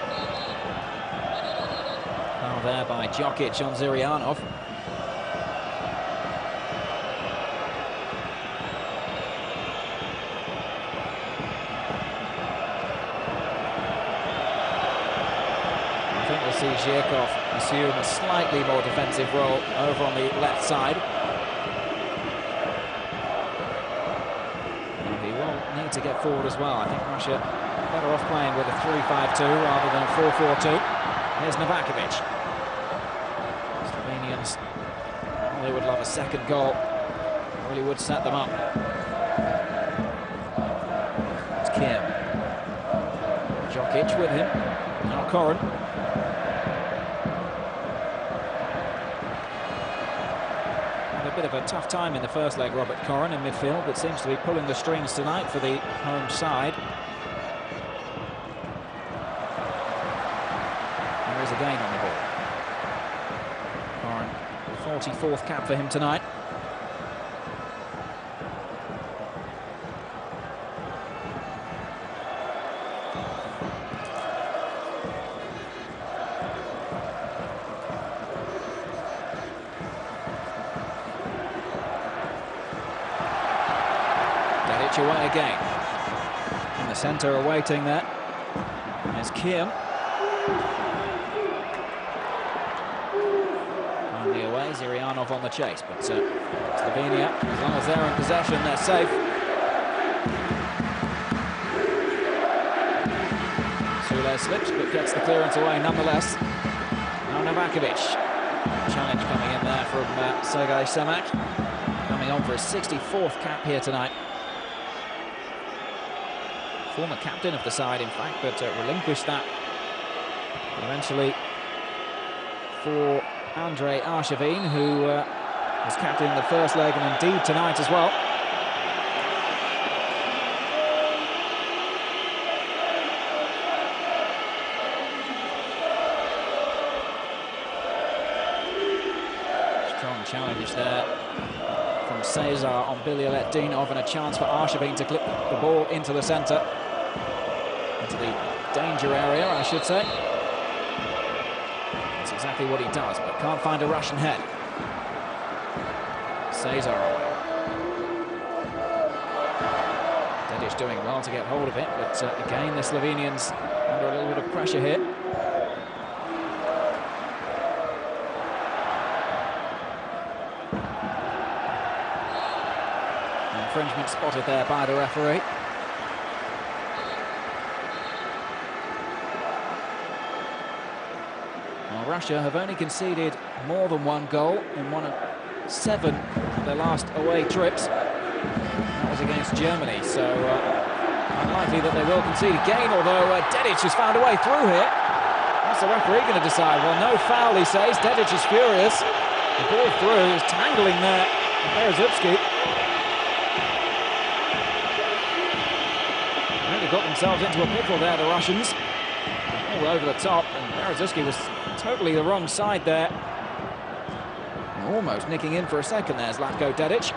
Foul there by Jokic on Zurianov. I think we'll see Zhirkov assume a slightly more defensive role over on the left side. And he will need to get forward as well. I think Russia better off playing with a 3-5-2 rather than a 4-4-2. Here's Novakovic. Slovenians, well, they would love a second goal. Really would set them up. It's Kim. Jokic with him. Now Koren. Had a bit of a tough time in the first leg, Robert Koren in midfield, but seems to be pulling the strings tonight for the home side. Again on the ball. Koren, 44th cap for him tonight. Dedic away again. In the centre awaiting there. There's Kim. Finally away, Zirianov on the chase, but Slovenia, as long as they're in possession, they're safe. Sule slips, but gets the clearance away nonetheless. Now Novakovic. Challenge coming in there from Sergei Semak, coming on for his 64th cap here tonight. Former captain of the side, in fact, but relinquished that eventually for Andrei Arshavin, who was captain in the first leg and indeed tonight as well. Strong challenge there from Cesar on Bilyaletdinov, and a chance for Arshavin to clip the ball into the centre. Into the danger area, I should say. That's exactly what he does, but can't find a Russian head. Cesar away. Dedic doing well to get hold of it, but again the Slovenians under a little bit of pressure here. Infringement spotted there by the referee. Well, Russia have only conceded more than one goal in one of 7 of their last away trips. That was against Germany, so unlikely that they will concede again, although Dedic has found a way through here. What's the referee going to decide? Well, no foul, he says. Dedic is furious. The ball through is tangling there. Berezovsky. Really got themselves into a pickle there, the Russians. All over the top, and Berezovsky was totally the wrong side there. Almost nicking in for a second there, Zlatko Dedic.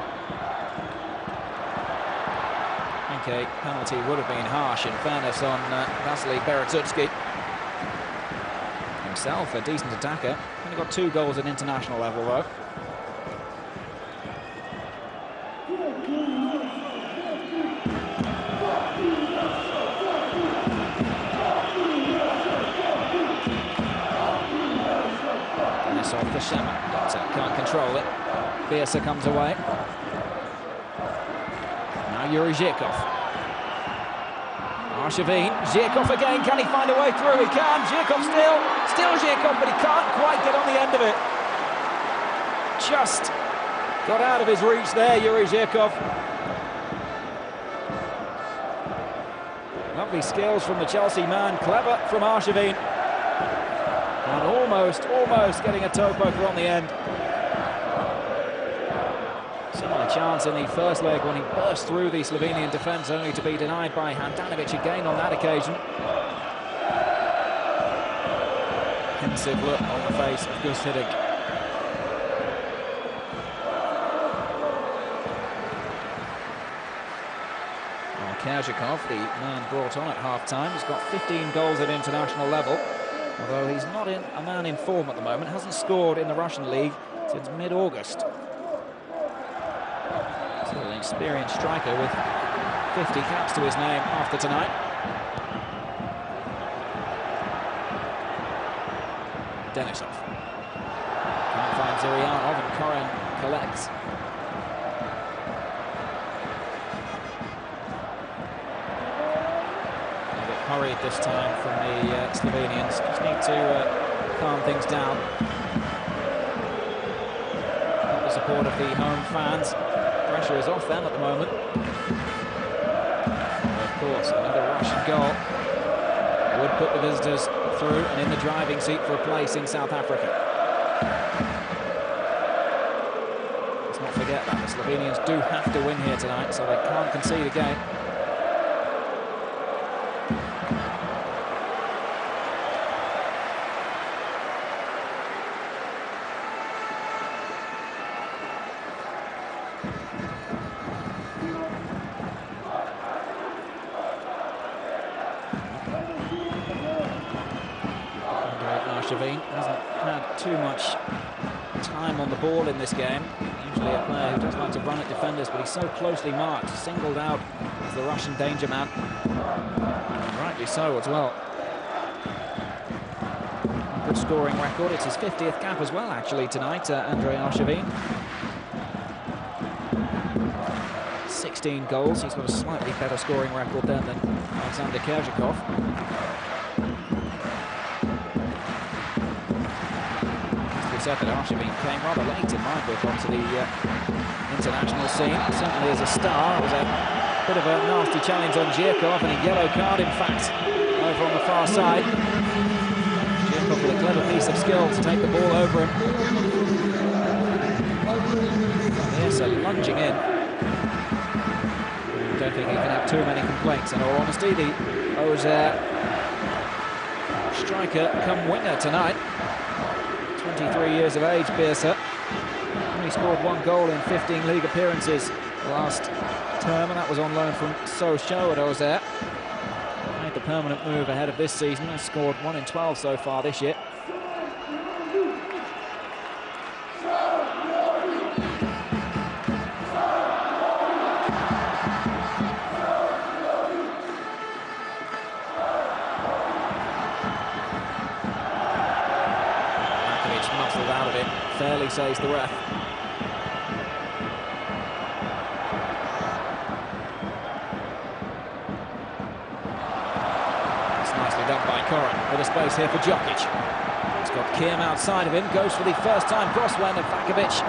I think a penalty would have been harsh, in fairness, on Vasily Berezovsky. Himself a decent attacker. Only got 2 goals at international level, though. This off the Shema, but can't control it. Bielsa comes away. Now Yuri Zhirkov. Arshavin, Zhirkov again, can he find a way through? He can, Zhirkov still Zhirkov, but he can't quite get on the end of it. Just got out of his reach there, Yuri Zhirkov. Lovely skills from the Chelsea man, clever from Arshavin. And almost getting a toe poker on the end. Similar chance in the first leg when he burst through the Slovenian defence, only to be denied by Handanovic again on that occasion. Pensive look on the face of Gus Hiddink. Kerzhikov, the man brought on at half-time, has got 15 goals at international level. Although he's not a man in form at the moment, hasn't scored in the Russian league since mid-August. Still an experienced striker with 50 caps to his name after tonight. Denisov. Can't find Zirianov, and Koren collects. Hurried this time from the Slovenians. Just need to calm things down. Got the support of the home fans. Pressure is off them at the moment. And of course, another Russian goal would put the visitors through and in the driving seat for a place in South Africa. Let's not forget that the Slovenians do have to win here tonight, so they can't concede again. Arshavin hasn't had too much time on the ball in this game. Usually a player who does like to run at defenders, but he's so closely marked, singled out as the Russian danger man. And rightly so as well. Good scoring record. It's his 50th cap as well, actually, tonight, Andrei Arshavin. 16 goals. He's got a slightly better scoring record there than Alexander Kerzhikov. As we said, that Arshavin came rather late in my book onto the international scene. Certainly as a star, it was a bit of a nasty challenge on Zhirkov, and a yellow card, in fact, over on the far side. Zhirkov with a clever piece of skill to take the ball over him. Yes, so lunging in. I don't think he can have too many complaints, in all honesty. The Auxerre striker come winger tonight. 23 years of age, Birsa. Only scored 1 goal in 15 league appearances last term, and that was on loan from Sochaux at Auxerre. Made the permanent move ahead of this season, and scored 1 in 12 so far this year. Out of it, fairly, says the ref. It's nicely done by Koren. Bit of space here for Jokic. He's got Kim outside of him, goes for the first time crosswind, and Vakovic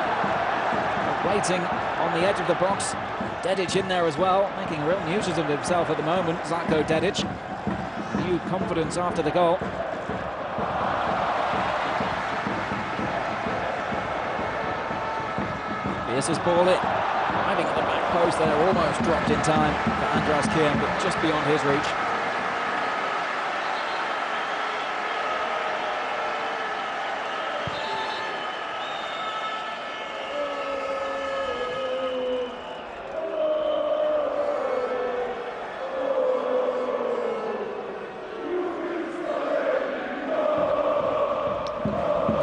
waiting on the edge of the box. Dedic in there as well, making real nuisance of himself at the moment. Zlatko Dedic, new confidence after the goal. Here's his ball in, driving at the back post there, almost dropped in time for Andras Kim, but just beyond his reach.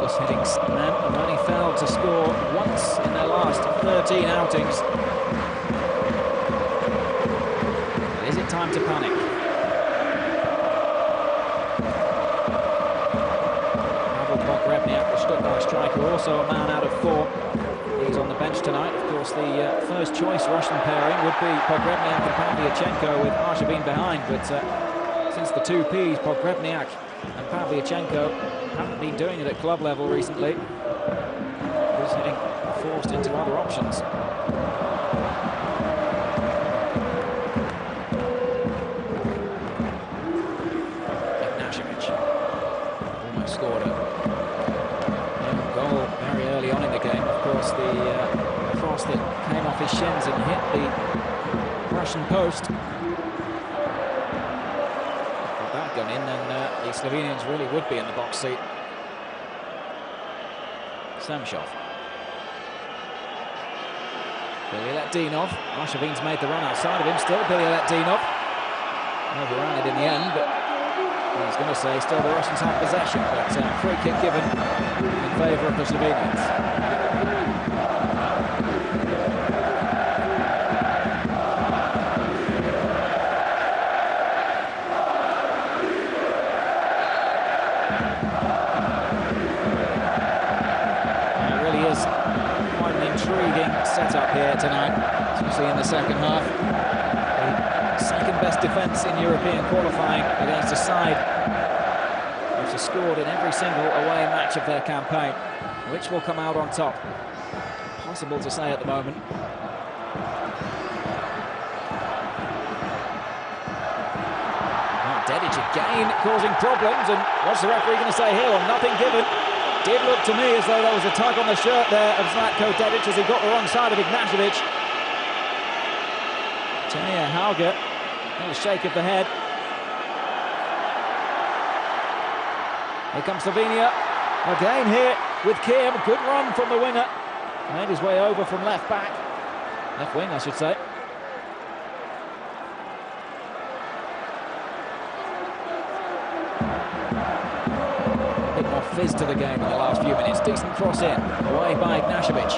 Just hitting Stan, and only failed to score once in their last 13 outings. But is it time to panic? Pavel Pogrebniak, the Stuttgart striker, also a man out of form. He's on the bench tonight. Of course, the first choice Russian pairing would be Pogrebniak and Pavlyuchenko, with Arshavin behind. But since the two Ps, Pogrebniak and Pavlyuchenko, haven't been doing it at club level recently. He's getting forced into other options. Ignashevich almost scored a goal very early on in the game. Of course, the cross that came off his shins and hit the Russian post. If that gone in, then the Slovenians really would be in the box seat. Samshov. Bilyaletdinov. Arshavin's made the run outside of him. Still Bilyaletdinov. Overran it in the end, but he's going to say still the Russians have possession. But free kick given in favour of the Slovenians. Setup here tonight, especially in the second half. The second best defence in European qualifying against a side which has scored in every single away match of their campaign. Which will come out on top? Impossible to say at the moment. Dedic again causing problems, and what's the referee going to say here? Well, nothing given. Did look to me as though there was a tug on the shirt there of Zlatko Dedic as he got the wrong side of Ignashevich. Tania Hauger, a little shake of the head. Here comes Slovenia again here with Kim. Good run from the winger. Made his way over from left back. Left wing, I should say. fizz to the game in the last few minutes. Decent cross in, away by Ignashevich.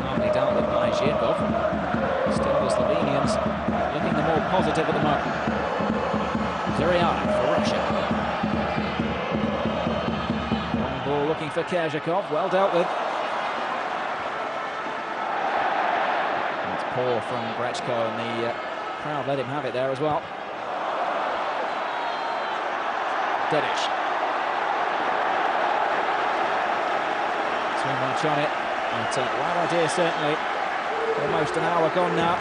Hardly dealt with by Zhirkov. Still the Slovenians looking the more positive at the moment. Zurianov for Russia. Long ball looking for Kerzhakov, well dealt with. It's poor from Brechko, and the crowd let him have it there as well. Dedic. Too much on it, but right idea certainly. Almost an hour gone now.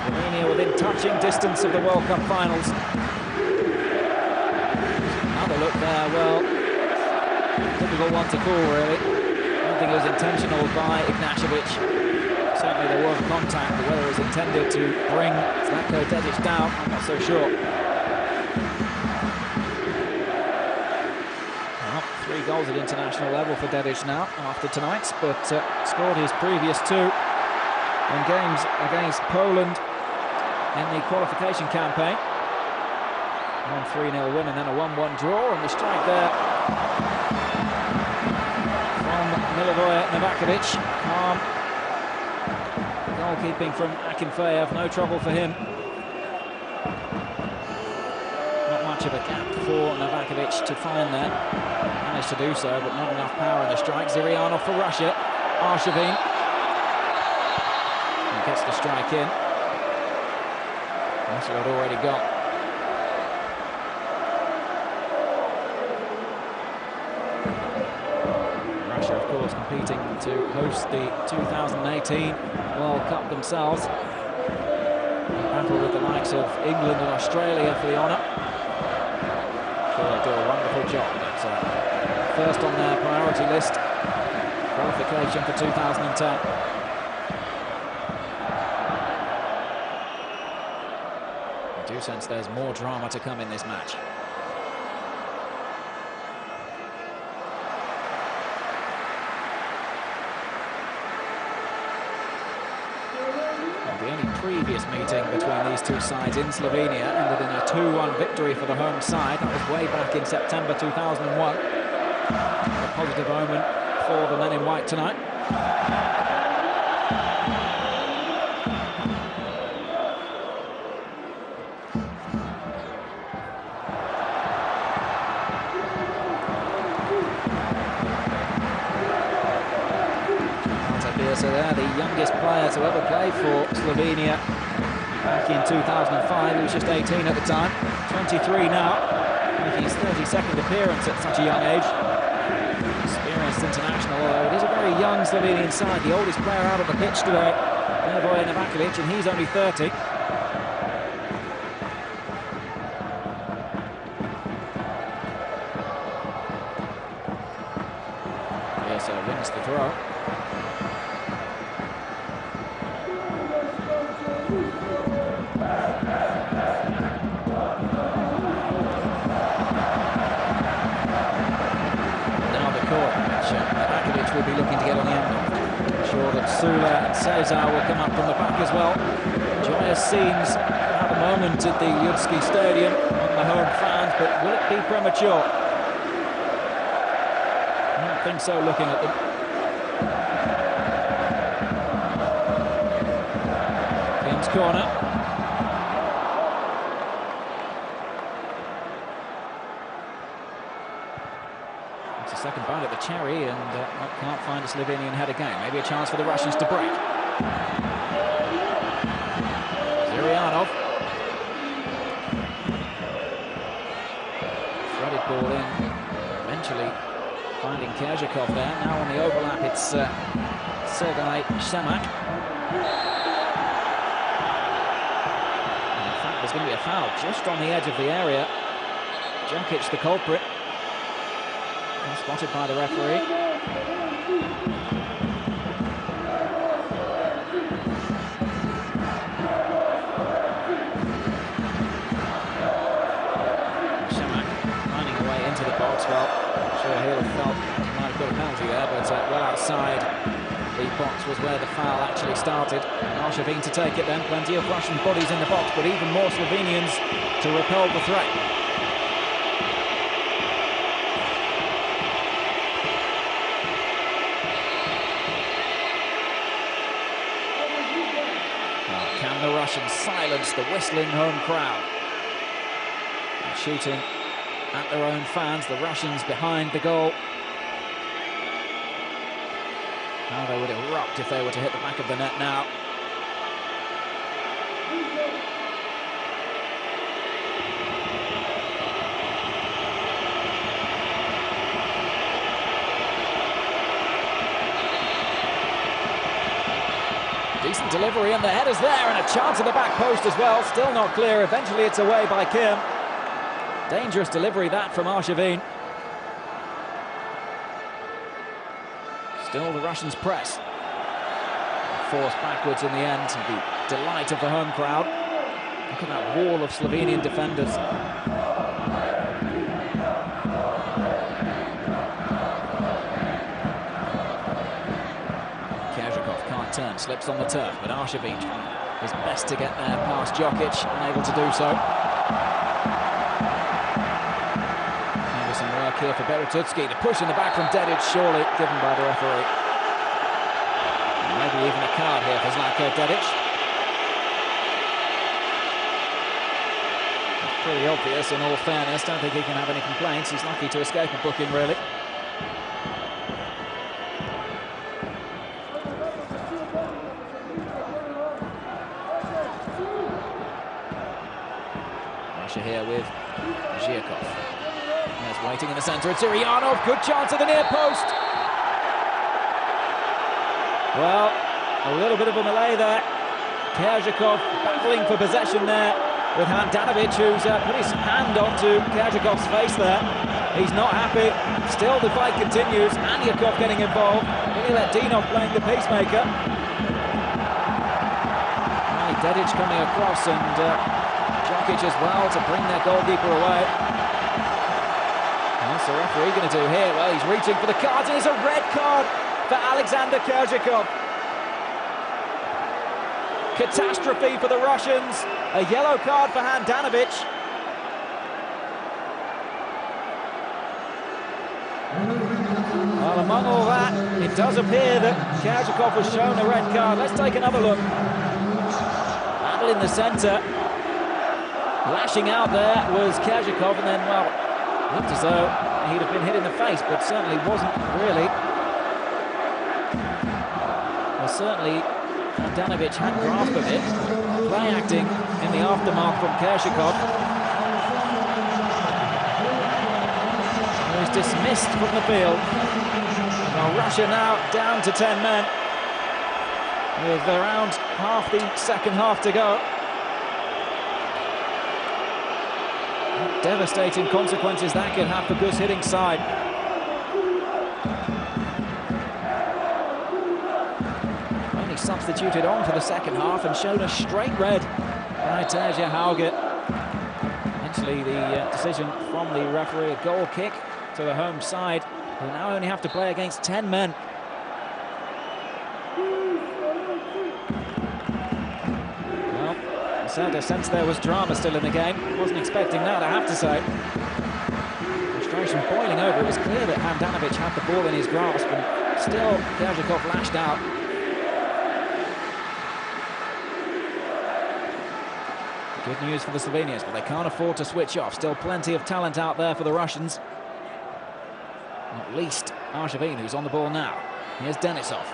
Slovenia within touching distance of the World Cup finals. Another look there, well, difficult one to call really. I don't think it was intentional by Ignashevich. Certainly there was contact, but whether it was intended to bring Zlatko Dedic down, I'm not so sure. Well, 3 goals at international level for Dedic now after tonight's, but scored his previous 2 in games against Poland in the qualification campaign. 1-3-0 win and then a 1-1 draw, and the strike there from Milivoje Novakovic. Calm goalkeeping from Akinfeev, no trouble for him. Not much of a gap for Novakovic to find there. Managed to do so, but not enough power in the strike. Zurianov for Russia. Arshavin gets the strike in. That's what I'd already got. Russia, of course, competing to host the 2018 World Cup themselves. Battle with the likes of England and Australia for the honour. Sure, they do a wonderful job. But first on their priority list, qualification for 2010. I do sense there's more drama to come in this match. The only previous meeting between these two sides in Slovenia ended in a 2-1 victory for the home side. That was way back in September 2001. A positive omen for the men in white tonight. So they're the youngest player to ever play for Slovenia back in 2005. He was just 18 at the time, 23 now, making his 32nd appearance at such a young age. Experienced international, although it is a very young Slovenian side. The oldest player out on the pitch today, Milivoje Novakovic, and he's only 30. Yes, so wins the throw. Will be looking to get on the end. I'm sure that Sula and Cesar will come up from the back as well. Joyous scenes at the moment at the Ljudsky Stadium on the home fans, but will it be premature? I don't think so, looking at them. Kim's corner. Second bite at the cherry, and can't find a Slovenian head again. Maybe a chance for the Russians to break. Zurianov. Threaded ball in. Eventually finding Kerzhakov there. Now on the overlap, it's Sergei Shemak. In fact, there's going to be a foul just on the edge of the area. Djakic, the culprit. Spotted by the referee. Shemak finding a way into the box. Well, I'm sure he'll have felt he might have got a penalty there, but well outside the box was where the foul actually started. Arshavin to take it then. Plenty of Russian bodies in the box, but even more Slovenians to repel the threat. silence the whistling home crowd. And shooting at their own fans, the Russians behind the goal. How they would erupt if they were to hit the back of the net now. Decent delivery, and the header's there, and a chance at the back post as well. Still not clear. Eventually it's away by Kim. Dangerous delivery that from Arshavin. Still the Russians press. Forced backwards in the end, to the delight of the home crowd. Look at that wall of Slovenian defenders. Can't turn, slips on the turf, but Arshavin is best to get there past Jokic, unable to do so. Maybe some work here for Berututski. The push in the back from Dedic, surely given by the referee. And maybe even a card here for Zlatko Dedic. It's pretty obvious, in all fairness. Don't think he can have any complaints. He's lucky to escape a booking, really. Here with Zhirkov. There's waiting in the centre. It's Urianov. Good chance at the near post. Well, a little bit of a melee there. Kerzhikov battling for possession there with Handanovic, who's put his hand onto Kerzhikov's face there. He's not happy. Still the fight continues. Anyakov getting involved. Miladinov playing the pacemaker. Dedic coming across, and Jokic as well to bring their goalkeeper away. What's the referee going to do here? Well, he's reaching for the cards, and it's a red card for Alexander Kerzhikov. Catastrophe for the Russians. A yellow card for Handanovic. Well, among all that, it does appear that Kerzhikov was shown a red card. Let's take another look. Battle in the centre. Lashing out there was Kerzhikov, and then, well, looked as though he'd have been hit in the face, but certainly wasn't really. Well, certainly Handanovic had grasp of it. Play acting in the aftermath from Kerzhikov. He was dismissed from the field. Well, Russia now down to 10 men with around half the second half to go. Devastating consequences that could have for Gus Hiddinck's side. Only substituted on for the second half and shown a straight red by Terje Hauge. Eventually the decision from the referee, a goal kick to the home side, who now only have to play against 10 men. I sense there was drama still in the game. Wasn't expecting that, I have to say. Frustration boiling over. It was clear that Handanovic had the ball in his grasp, and still Kerzhikov lashed out. Good news for the Slovenians, but they can't afford to switch off. Still plenty of talent out there for the Russians. Not least Arshavin, who's on the ball now. Here's Denisov.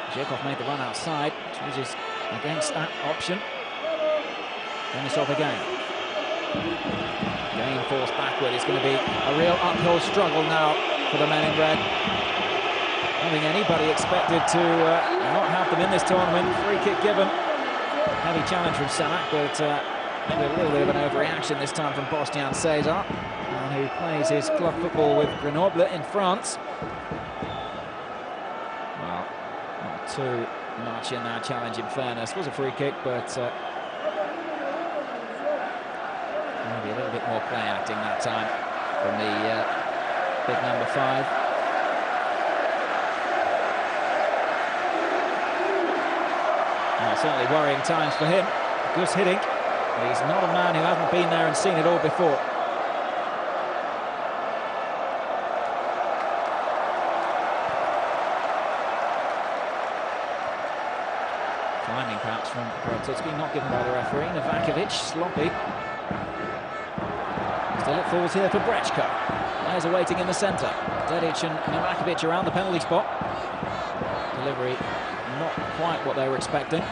Zhirkov made the run outside, chooses against that option. Denisov again. Again forced backward. It's going to be a real uphill struggle now for the men in red. I don't think anybody expected to not have them in this tournament. Free kick given. Heavy challenge from Samak, but maybe a little bit of an overreaction this time from Bostian Cesar, who plays his club football with Grenoble in France. Well, not too much in that challenge, in fairness. It was a free kick, but maybe a little bit more play acting that time from the big number 5. Well, certainly worrying times for him. Gus Hiddink. He's not a man who hasn't been there and seen it all before. Climbing perhaps from Bertuzzi, not given by the referee. Novakovic, sloppy. Still it falls here for Brechko. Players are waiting in the centre. Dedic and Novakovic around the penalty spot. Delivery not quite what they were expecting.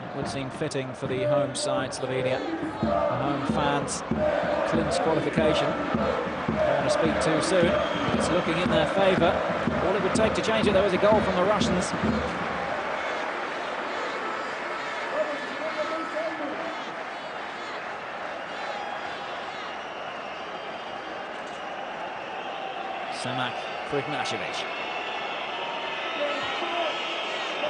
It would seem fitting for the home side, Slovenia. The home fans clinch qualification. Don't want to speak too soon. It's looking in their favour. All it would take to change it, there was a goal from the Russians. Samak for Ignashevich.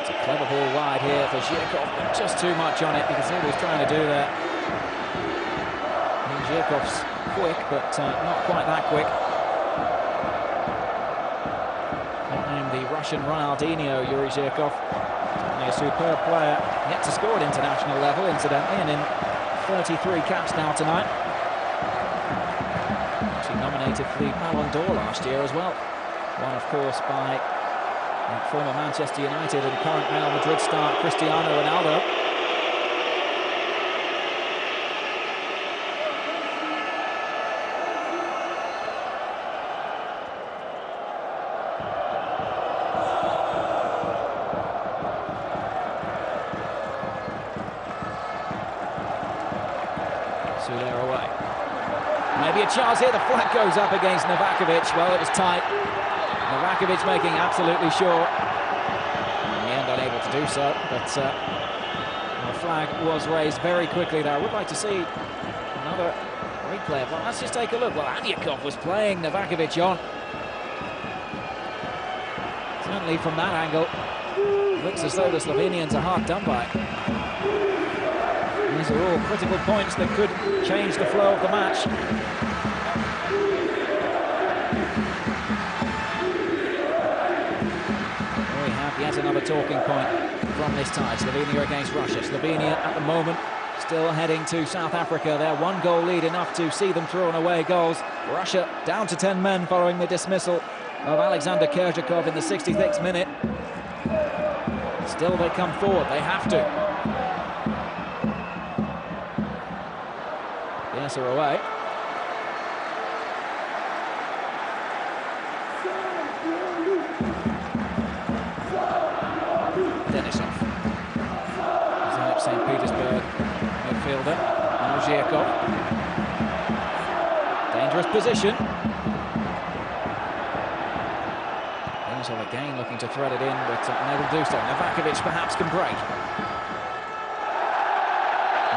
It's a clever ball wide here for Zhirkov, but just too much on it. You can see what he's trying to do there. I mean, Zhirkov's quick, but not quite that quick. Nicknamed the Russian Ronaldinho, Yuri Zhirkov. Certainly a superb player. Yet to score at international level, incidentally, and in 33 caps now tonight. Nominated for the Ballon d'Or last year as well. Won, of course, by former Manchester United and current Real Madrid star Cristiano Ronaldo. Sule away. Maybe a chance here, the flag goes up against Novakovic. Well, it was tight. Novakovic making absolutely sure. In the end, unable to do so, but the flag was raised very quickly there. I would like to see another replay of that. Let's just take a look. Well, Anyakov was playing Novakovic on. Certainly from that angle, it looks as though the Slovenians are hard done by. These are all critical points that could change the flow of the match. We have yet another talking point from this tie. Slovenia against Russia. Slovenia at the moment still heading to South Africa. Their one-goal lead enough to see them through on away goals. Russia down to 10 men following the dismissal of Alexander Kerzhakov in the 66th minute. Still they come forward. They have to. Yes, are away. Denisov. Zenit St. Petersburg midfielder. Now Zhirkov. Dangerous position. Denisov again looking to thread it in, but unable to do so. Novakovic perhaps can break.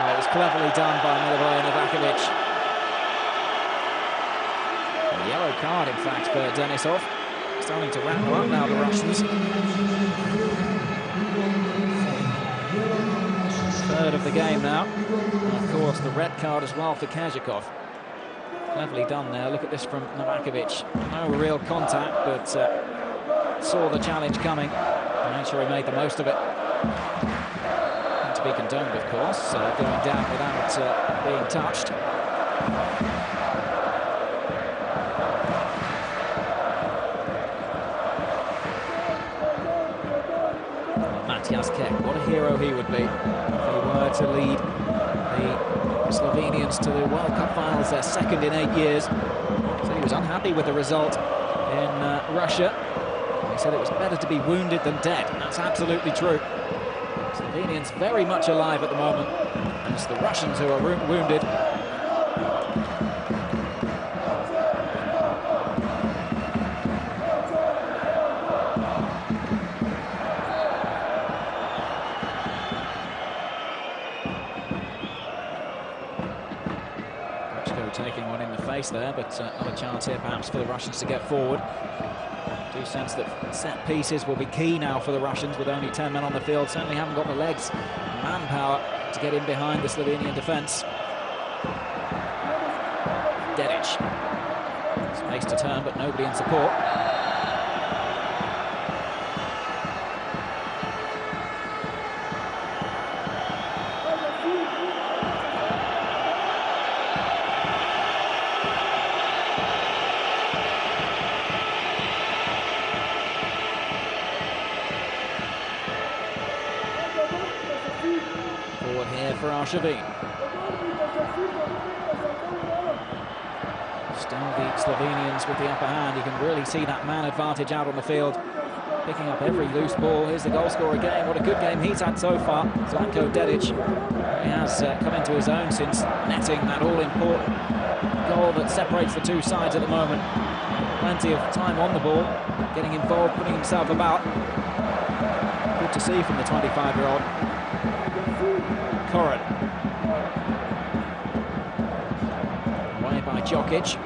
It was cleverly done by Milivoje Novakovic. A yellow card, in fact, for Denisov. Starting to rattle up now, the Russians. Third of the game now. And of course, the red card as well for Kerzhakov. Cleverly done there. Look at this from Novakovic. No real contact, but saw the challenge coming. Made sure he made the most of it. To be condoned, of course, going down without being touched. Matthias Kek, what a hero he would be if he were to lead the Slovenians to the World Cup finals, their second in 8 years. So he was unhappy with the result in Russia. He said it was better to be wounded than dead, and that's absolutely true. Slovenians very much alive at the moment, and it's the Russians who are wounded. Brechko taking one in the face there, but another chance here perhaps for the Russians to get forward. I do sense that set pieces will be key now for the Russians with only 10 men on the field. Certainly haven't got the legs, manpower to get in behind the Slovenian defence. Dedic. Space to turn, but nobody in support. forward here for Arshavin. Still the Slovenians with the upper hand. You can really see that man advantage out on the field, picking up every loose ball. Here's the goal scorer again. What a good game he's had so far. Zlatko Dedic. He has come into his own since netting that all-important goal that separates the two sides at the moment. Plenty of time on the ball, getting involved, putting himself about. Good to see from the 25-year-old. Koren. Away by Jokic.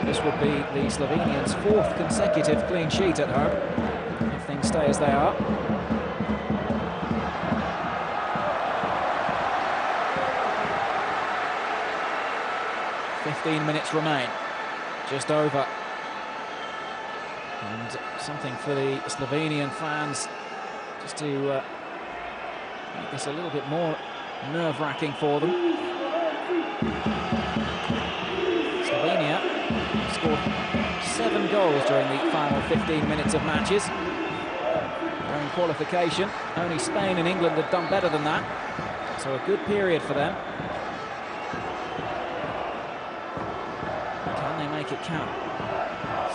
This would be the Slovenians' 4th consecutive clean sheet at home, if things stay as they are. Minutes remain, just over, and something for the Slovenian fans just to make this a little bit more nerve-wracking for them. Slovenia scored 7 goals during the final 15 minutes of matches. During qualification, only Spain and England had done better than that, so a good period for them. Make it count.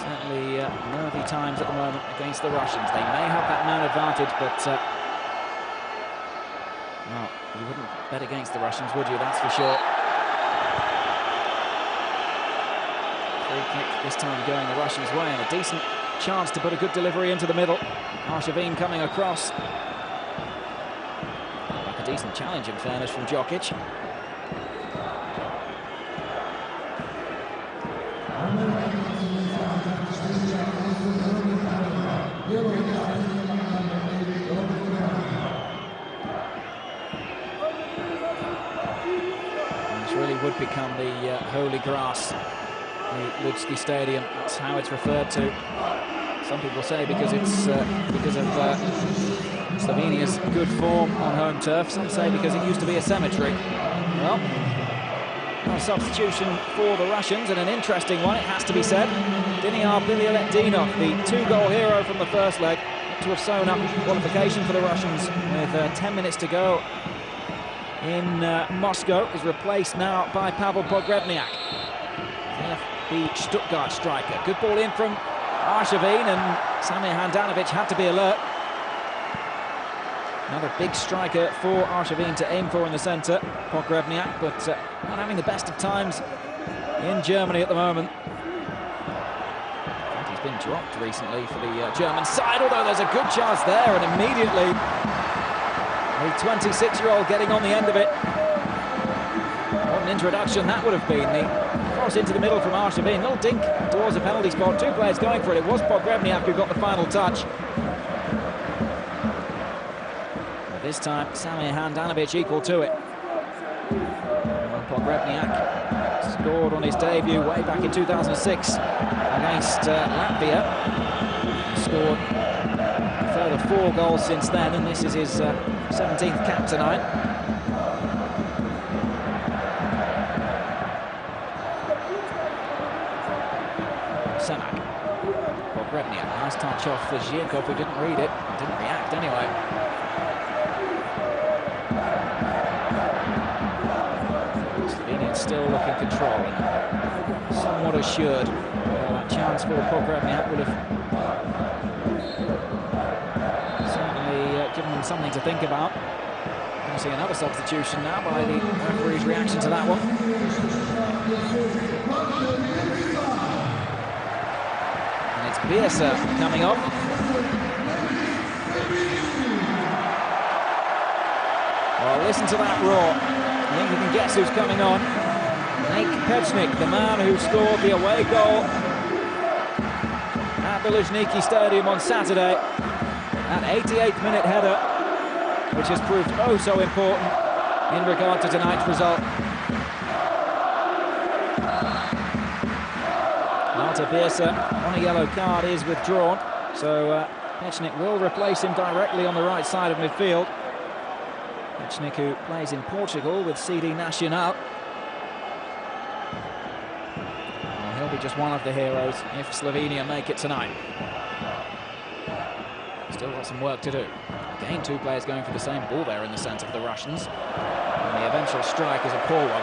Certainly nervy times at the moment against the Russians. They may have that man advantage, but well, you wouldn't bet against the Russians, would you? That's for sure. Free kick this time going the Russians' way, and a decent chance to put a good delivery into the middle. Arshavin coming across. Like a decent challenge, in fairness, from Jokic. This really would become the holy grass, the Lutski Stadium. That's how it's referred to. Some people say because it's because of Slovenia's good form on home turf. Some say because it used to be a cemetery. Well, a substitution for the Russians, and an interesting one, it has to be said. Diniar Bilyaletdinov, the 2-goal hero from the first leg, to have sewn up qualification for the Russians with 10 minutes to go in Moscow, is replaced now by Pavel Pogrebniak, the Stuttgart striker. Good ball in from Arshavin, and Samir Handanovic had to be alert. Another big striker for Arshavin to aim for in the centre, Pogrebniak, but not having the best of times in Germany at the moment. I think he's been dropped recently for the German side, although there's a good chance there, and immediately the 26-year-old getting on the end of it. What an introduction that would have been. The cross into the middle from Arshavin, little dink towards the penalty spot. 2 players going for it. It was Pogrebniak who got the final touch. This time, Samir Handanovic equal to it. Well, Pogrebniak scored on his debut way back in 2006 against Latvia. He scored a further 4 goals since then, and this is his 17th cap tonight. Semak. Pogrebniak, nice touch off for Zhirkov, who didn't read it, didn't react anyway. Still looking controlling, somewhat assured. That chance for Pogrebniak would have certainly given them something to think about. Going to see another substitution now by the referee's reaction to that one. And it's Bielsa coming on. Well, listen to that roar. I think you can guess who's coming on. Nate Pechnik, the man who scored the away goal at the Luzhniki Stadium on Saturday. That 88th minute header, which has proved oh so important in regard to tonight's result. Malte Bielsa on a yellow card is withdrawn, so Pechnik will replace him directly on the right side of midfield. Pechnik, who plays in Portugal with CD Nacional. Well, he'll be just one of the heroes if Slovenia make it tonight. Still got some work to do. Again, two players going for the same ball there in the centre of the Russians. And the eventual strike is a poor one.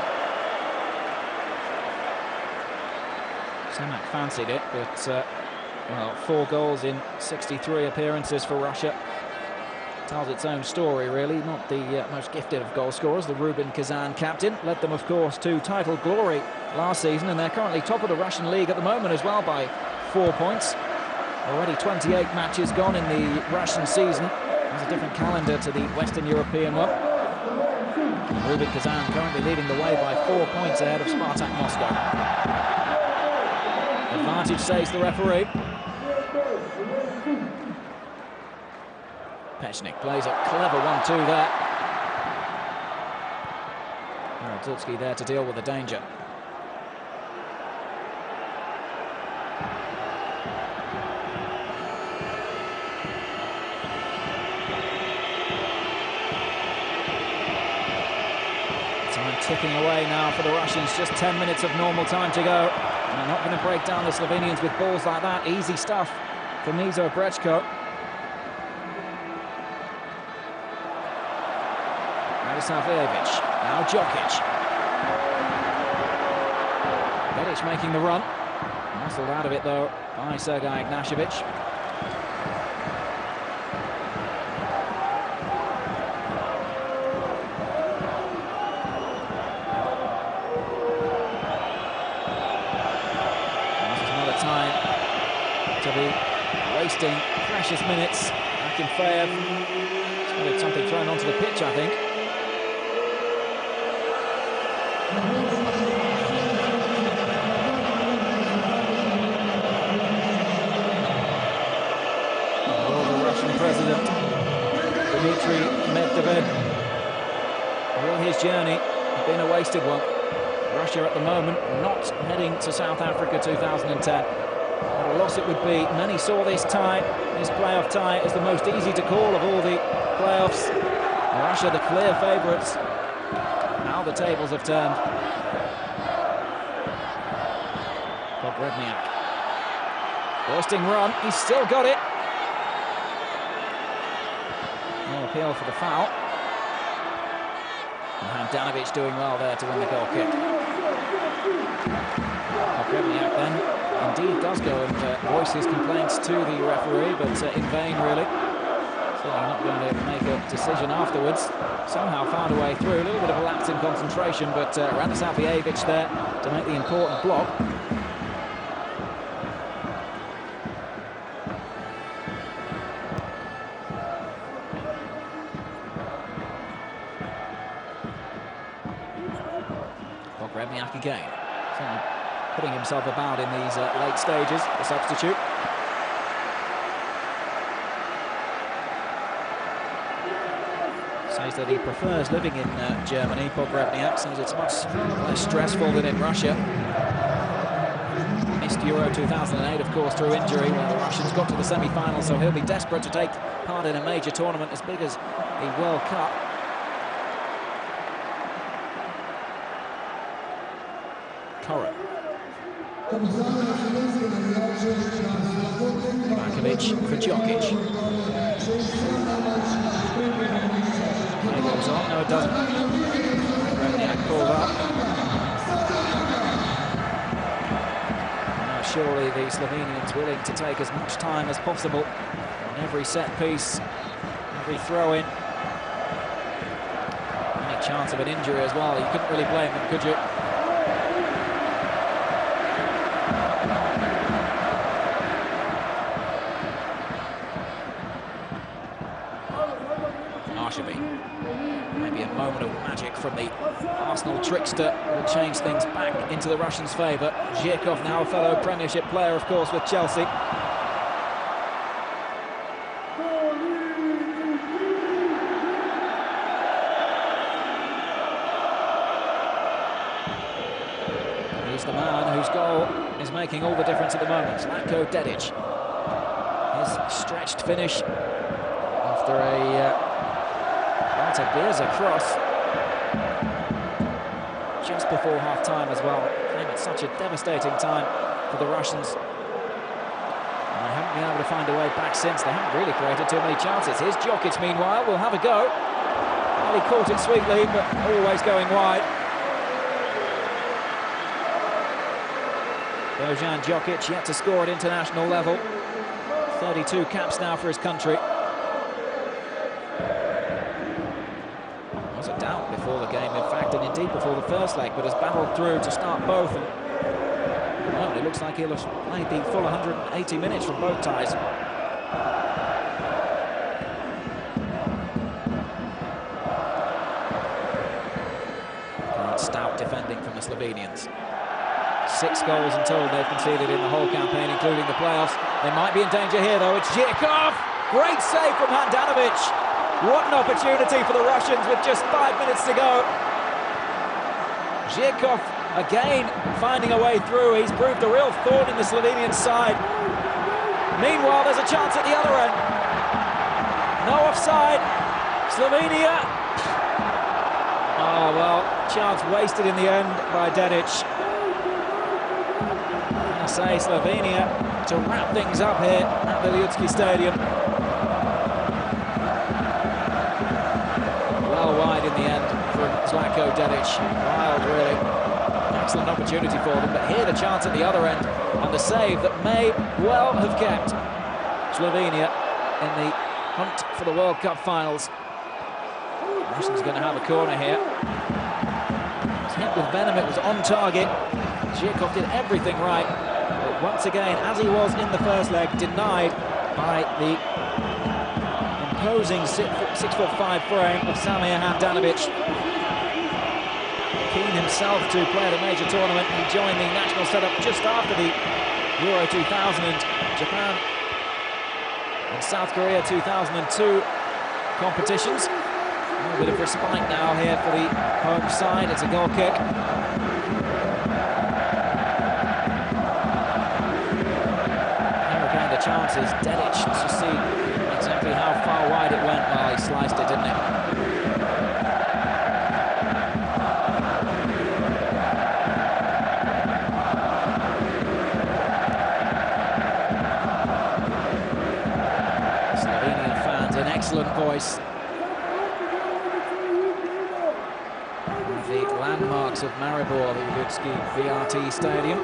Semak fancied it, but, well, 4 goals in 63 appearances for Russia. Tells its own story, really. Not the most gifted of goal scorers. The Rubin Kazan captain led them, of course, to title glory last season, and they're currently top of the Russian league at the moment as well by 4 points. Already 28 matches gone in the Russian season. There's a different calendar to the Western European one. And Rubin Kazan currently leading the way by 4 points ahead of Spartak Moscow. Advantage, says the referee. Pechnik plays a clever 1-2 there. Zulski there to deal with the danger. Time ticking away now for the Russians. Just 10 minutes of normal time to go. And they're not going to break down the Slovenians with balls like that. Easy stuff for Mizo Brečko. Savjevic, now Jokic. Dedic making the run. Muscled out of it though by Sergei Ignashevich. This is not a time to be wasting precious minutes. Akinfeev has wanted something thrown onto the pitch, I think. President Dmitry Medvedev. Will his journey have been a wasted one? Russia at the moment not heading to South Africa 2010. What a loss it would be. Many saw this tie, this playoff tie, as the most easy to call of all the playoffs. Russia the clear favourites. Now the tables have turned. Pogrebniak. Bursting run, he's still got it. No appeal for the foul. And Handanovic doing well there to win the goal kick. Pogrebniak then indeed does go and voice his complaints to the referee, but in vain really. Certainly not going to make a decision afterwards. Somehow found a way through. A little bit of a lapse in concentration, but Randa Savjevic there to make the important block. Pogrebniak again, certainly putting himself about in these late stages, the substitute. Says that he prefers living in Germany, Pogrebniak, says it's much less stressful than in Russia. Missed Euro 2008, of course, through injury, where the Russians got to the semi-final, so he'll be desperate to take part in a major tournament as big as the World Cup. Koren. Markovic for Jokic. It goes on, no it doesn't. Pogrebniak pulled up. Now surely the Slovenians willing to take as much time as possible on every set piece, every throw-in. Any chance of an injury as well, you couldn't really blame them, could you? Maybe a moment of magic from the Arsenal trickster will change things back into the Russians' favour. Zhirkov, now a fellow Premiership player, of course, with Chelsea. He's the man whose goal is making all the difference at the moment. Zlatko Dedic. His stretched finish after a Beers cross just before half-time as well. Came at such a devastating time for the Russians. And they haven't Haven't been able to find a way back since. They haven't really created too many chances. Here's Jokic, meanwhile, will have a go. Well, he caught it sweetly, but always going wide. Bojan Jokic yet to score at international level. 32 caps now for his country. There was a doubt before the game, in fact, and indeed before the first leg, but has battled through to start both. And, well, it looks like he'll have played the full 180 minutes from both ties. Stout defending from the Slovenians. 6 goals in total they've conceded in the whole campaign, including the playoffs. They might be in danger here, though. It's Zhirkov! Great save from Handanovic. What an opportunity for the Russians with just 5 minutes to go. Zhirkov again finding a way through. He's proved a real thorn in the Slovenian side. Meanwhile, there's a chance at the other end. No offside. Slovenia. Oh, well, chance wasted in the end by Dedic. I say Slovenia to wrap things up here at the Ljudsky Stadium. Well wide in the end from Zlatko Dedic. Wild, really. Excellent opportunity for them, but here the chance at the other end and the save that may well have kept Slovenia in the hunt for the World Cup finals. Russians going to have a corner here. It was hit with venom, it was on target. Zhirkov did everything right, but once again, as he was in the first leg, denied by the imposing 6'5" frame of Samir Handanovic. Keen himself to play at a major tournament. He joined the national setup just after the Euro 2000 and Japan and South Korea 2002 competitions. A little bit of respite now here for the home side. It's a goal kick. Here again the chances. Dedic, let's just see exactly how far wide it went. Well, he sliced it, didn't he? Slovenian fans, an excellent voice. The landmarks of Maribor, the Ljudsky VRT Stadium.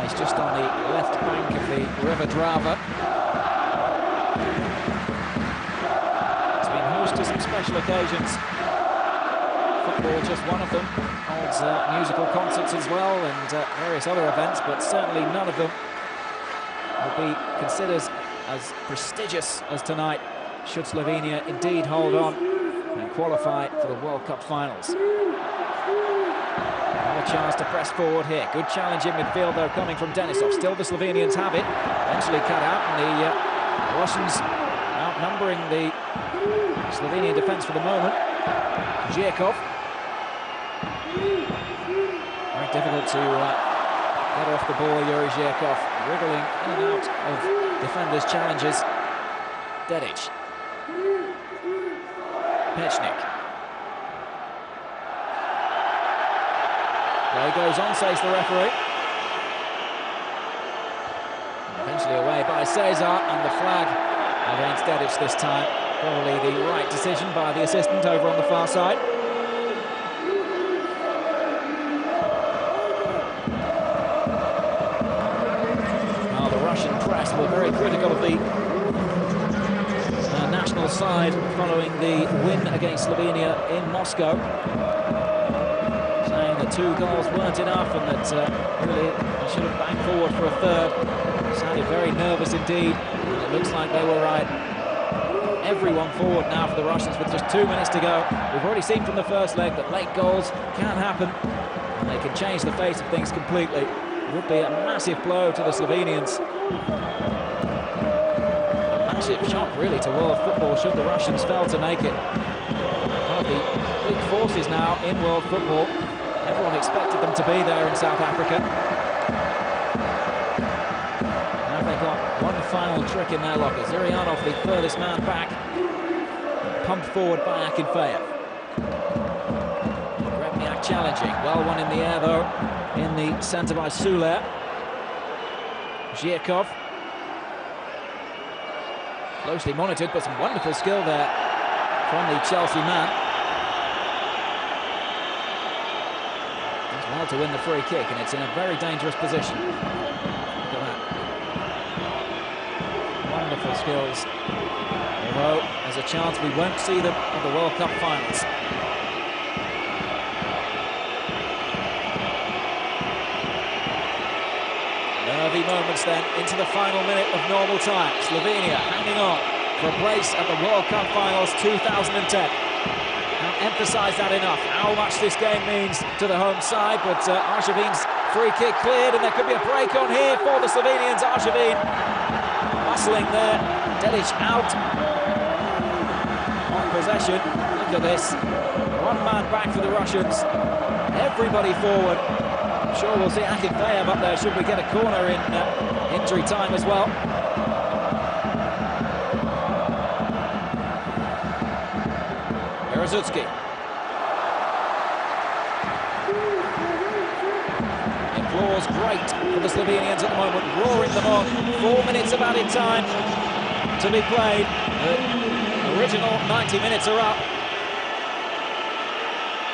He's just on the left bank of the River Drava. It's been host to some special occasions. Football just one of them. Holds musical concerts as well and various other events, but certainly none of them will be considered as prestigious as tonight, should Slovenia indeed hold on and qualify for the World Cup finals. Another chance to press forward here. Good challenge in midfield, though, coming from Denisov. Still the Slovenians have it. Eventually cut out, and the Russians outnumbering the Slovenian defence for the moment. Zhirkov. Very difficult to get off the ball, Yuri Zhirkov. Wriggling in and out of defenders' challenges. Dedic. Pechnik. Play goes on, says the referee. Eventually away by Cesar, and the flag against Dedic this time. Probably the right decision by the assistant over on the far side. Well, the Russian press were very critical of the national side following the win against Slovenia in Moscow, saying that 2 goals weren't enough and that really they should have banged forward for a third. Sounded very nervous indeed, and it looks like they were right. Everyone forward now for the Russians with just 2 minutes to go. We've already seen from the first leg that late goals can happen and they can change the face of things completely. It would be a massive blow to the Slovenians. Massive shock really to world football should the Russians fail to make it. One of the big forces now in world football. Everyone expected them to be there in South Africa. Now they've got one final trick in their locker. Zurianov, the furthest man back, pumped forward by Akinfeev. Grebniak challenging, well one in the air though, in the centre by Sule. Zhirkov. Closely monitored, but some wonderful skill there from the Chelsea man. Does well to win the free kick, and it's in a very dangerous position. Look at that. Wonderful skills. Although there's a chance we won't see them at the World Cup finals. Nervy moments then into the final minute of normal time. Slovenia hanging on for a place at the World Cup finals 2010. Can't emphasise that enough, how much this game means to the home side, but Arshavin's free kick cleared, and there could be a break on here for the Slovenians. Arshavin bustling there, Dedic out on possession. Look at this, one man back for the Russians, everybody forward. I'm sure we'll see Akinfeev up there should we get a corner in injury time as well. Berezutski. The applause great for the Slovenians at the moment, roaring them on. 4 minutes of added time to be played. The original 90 minutes are up.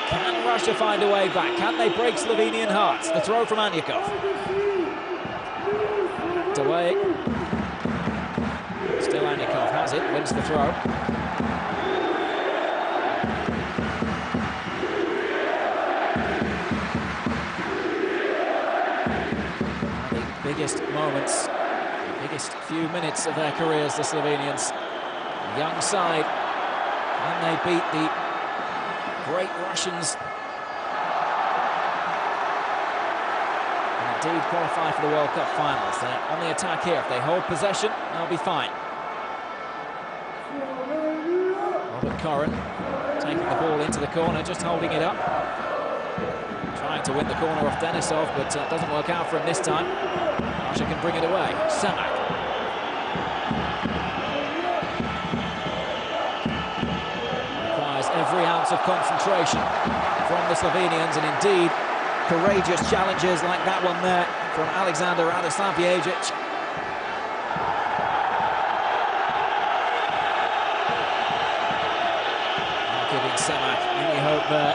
Can Russia find a way back? Can they break Slovenian hearts? The throw from Anyakov. Away. Still Anyakov has it, wins the throw. Biggest moments, the biggest few minutes of their careers, the Slovenians. The young side, can they beat the great Russians? And indeed qualify for the World Cup finals. They're on the attack here. If they hold possession, they'll be fine. Robert Corrin taking the ball into the corner, just holding it up. Trying to win the corner off Denisov, but doesn't work out for him this time. Russia can bring it away. Samak. Requires every ounce of concentration from the Slovenians, and indeed courageous challenges like that one there from Alexander Radoslavljevic. Not giving Samak any hope there.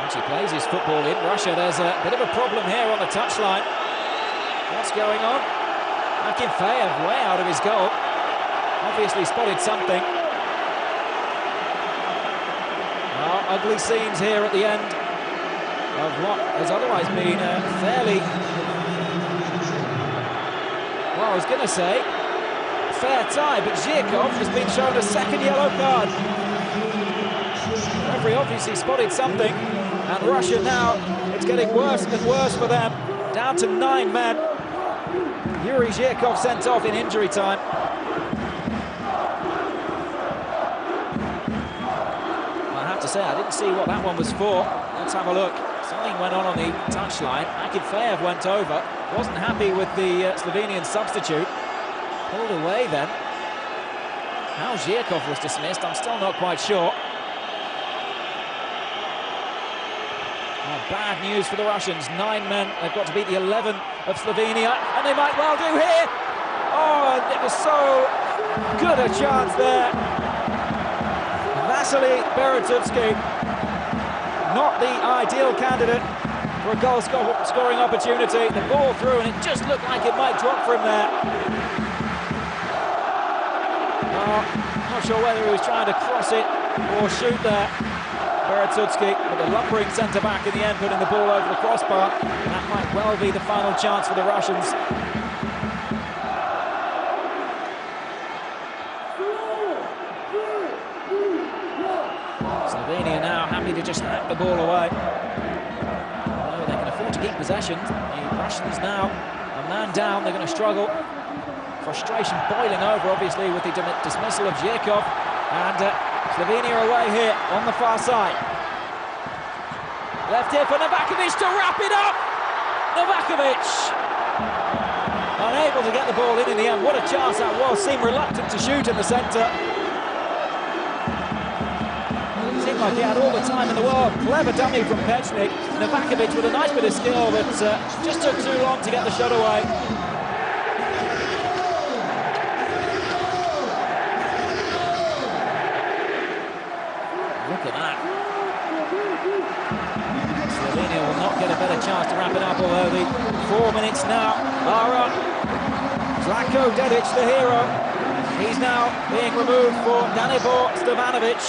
He plays his football in Russia. There's a bit of a problem here on the touchline. What's going on? Akinfeev way out of his goal. Obviously spotted something. Well, ugly scenes here at the end of what has otherwise been a fairly, well, I was going to say fair tie, but Zhirkov has been shown a second yellow card. The referee obviously spotted something. And Russia now, it's getting worse and worse for them. Down to 9 men. Yuri Zhirkov sent off in injury time. I have to say, I didn't see what that one was for. Let's have a look. Something went on the touchline. Akinfeev went over. Wasn't happy with the Slovenian substitute. Pulled away then. How Zhirkov was dismissed, I'm still not quite sure. Bad news for the Russians. 9 men, they've got to beat the 11 of Slovenia, and they might well do here. Oh, and it was so good a chance there. Vasily Berezutski, not the ideal candidate for a goal scoring opportunity. The ball through, and it just looked like it might drop for him there. Not sure whether he was trying to cross it or shoot there. Berezutski, with the lumbering centre-back in the end, putting the ball over the crossbar. And that might well be the final chance for the Russians. Slovenia now happy to just hack the ball away. Although they can afford to keep possession. The Russians now a man down, they're going to struggle. Frustration boiling over, obviously, with the dismissal of Zhirkov. And Slovenia away here on the far side. Left here for Novakovic to wrap it up. Novakovic unable to get the ball in the end. What a chance that was. Seemed reluctant to shoot in the centre. Seemed like he had all the time in the world. Clever dummy from Pechnik. Novakovic with a nice bit of skill, but just took too long to get the shot away. although the 4 minutes now are up. Zlatko Dedic, the hero. He's now being removed for Danibor Stevanovic.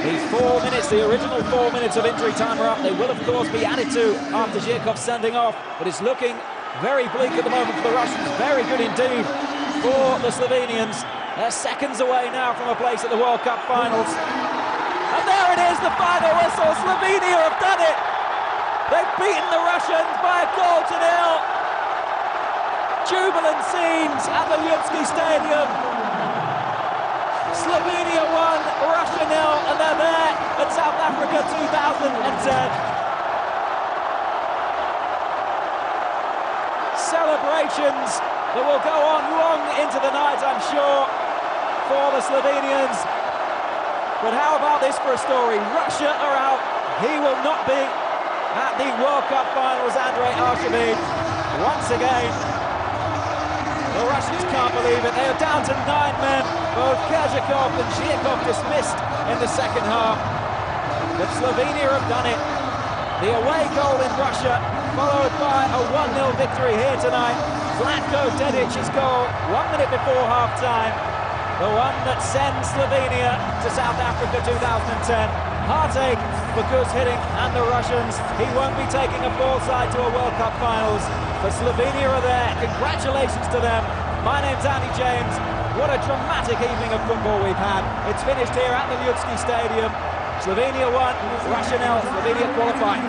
The 4 minutes, the original 4 minutes of injury time are up. They will, of course, be added to after Zhirkov's sending off, but it's looking very bleak at the moment for the Russians. Very good indeed for the Slovenians. They're seconds away now from a place at the World Cup finals. And there it is, the final whistle. Slovenia have done it. They've beaten the Russians by a goal to nil. Jubilant scenes at the Ljudsky Stadium. Slovenia 1, Russia 0, and they're there at South Africa 2010. Celebrations that will go on long into the night, I'm sure, for the Slovenians. But how about this for a story? Russia are out. He will not be at the World Cup finals, Andrei Arshavin. Once again, the Russians can't believe it. They are down to 9 men. Both Kerzhikov and Zhirkov dismissed in the second half. But Slovenia have done it. The away goal in Russia, followed by a 1-0 victory here tonight. Zlatko Dedic's goal 1 minute before half-time. The one that sends Slovenia to South Africa 2010. Heartache for Gus Hiddink and the Russians. He won't be taking a full side to a World Cup finals. But Slovenia are there. Congratulations to them. My name's Andy James. What a dramatic evening of football we've had. It's finished here at the Ljudsky Stadium. Slovenia 1, Russia 0. Slovenia qualifying.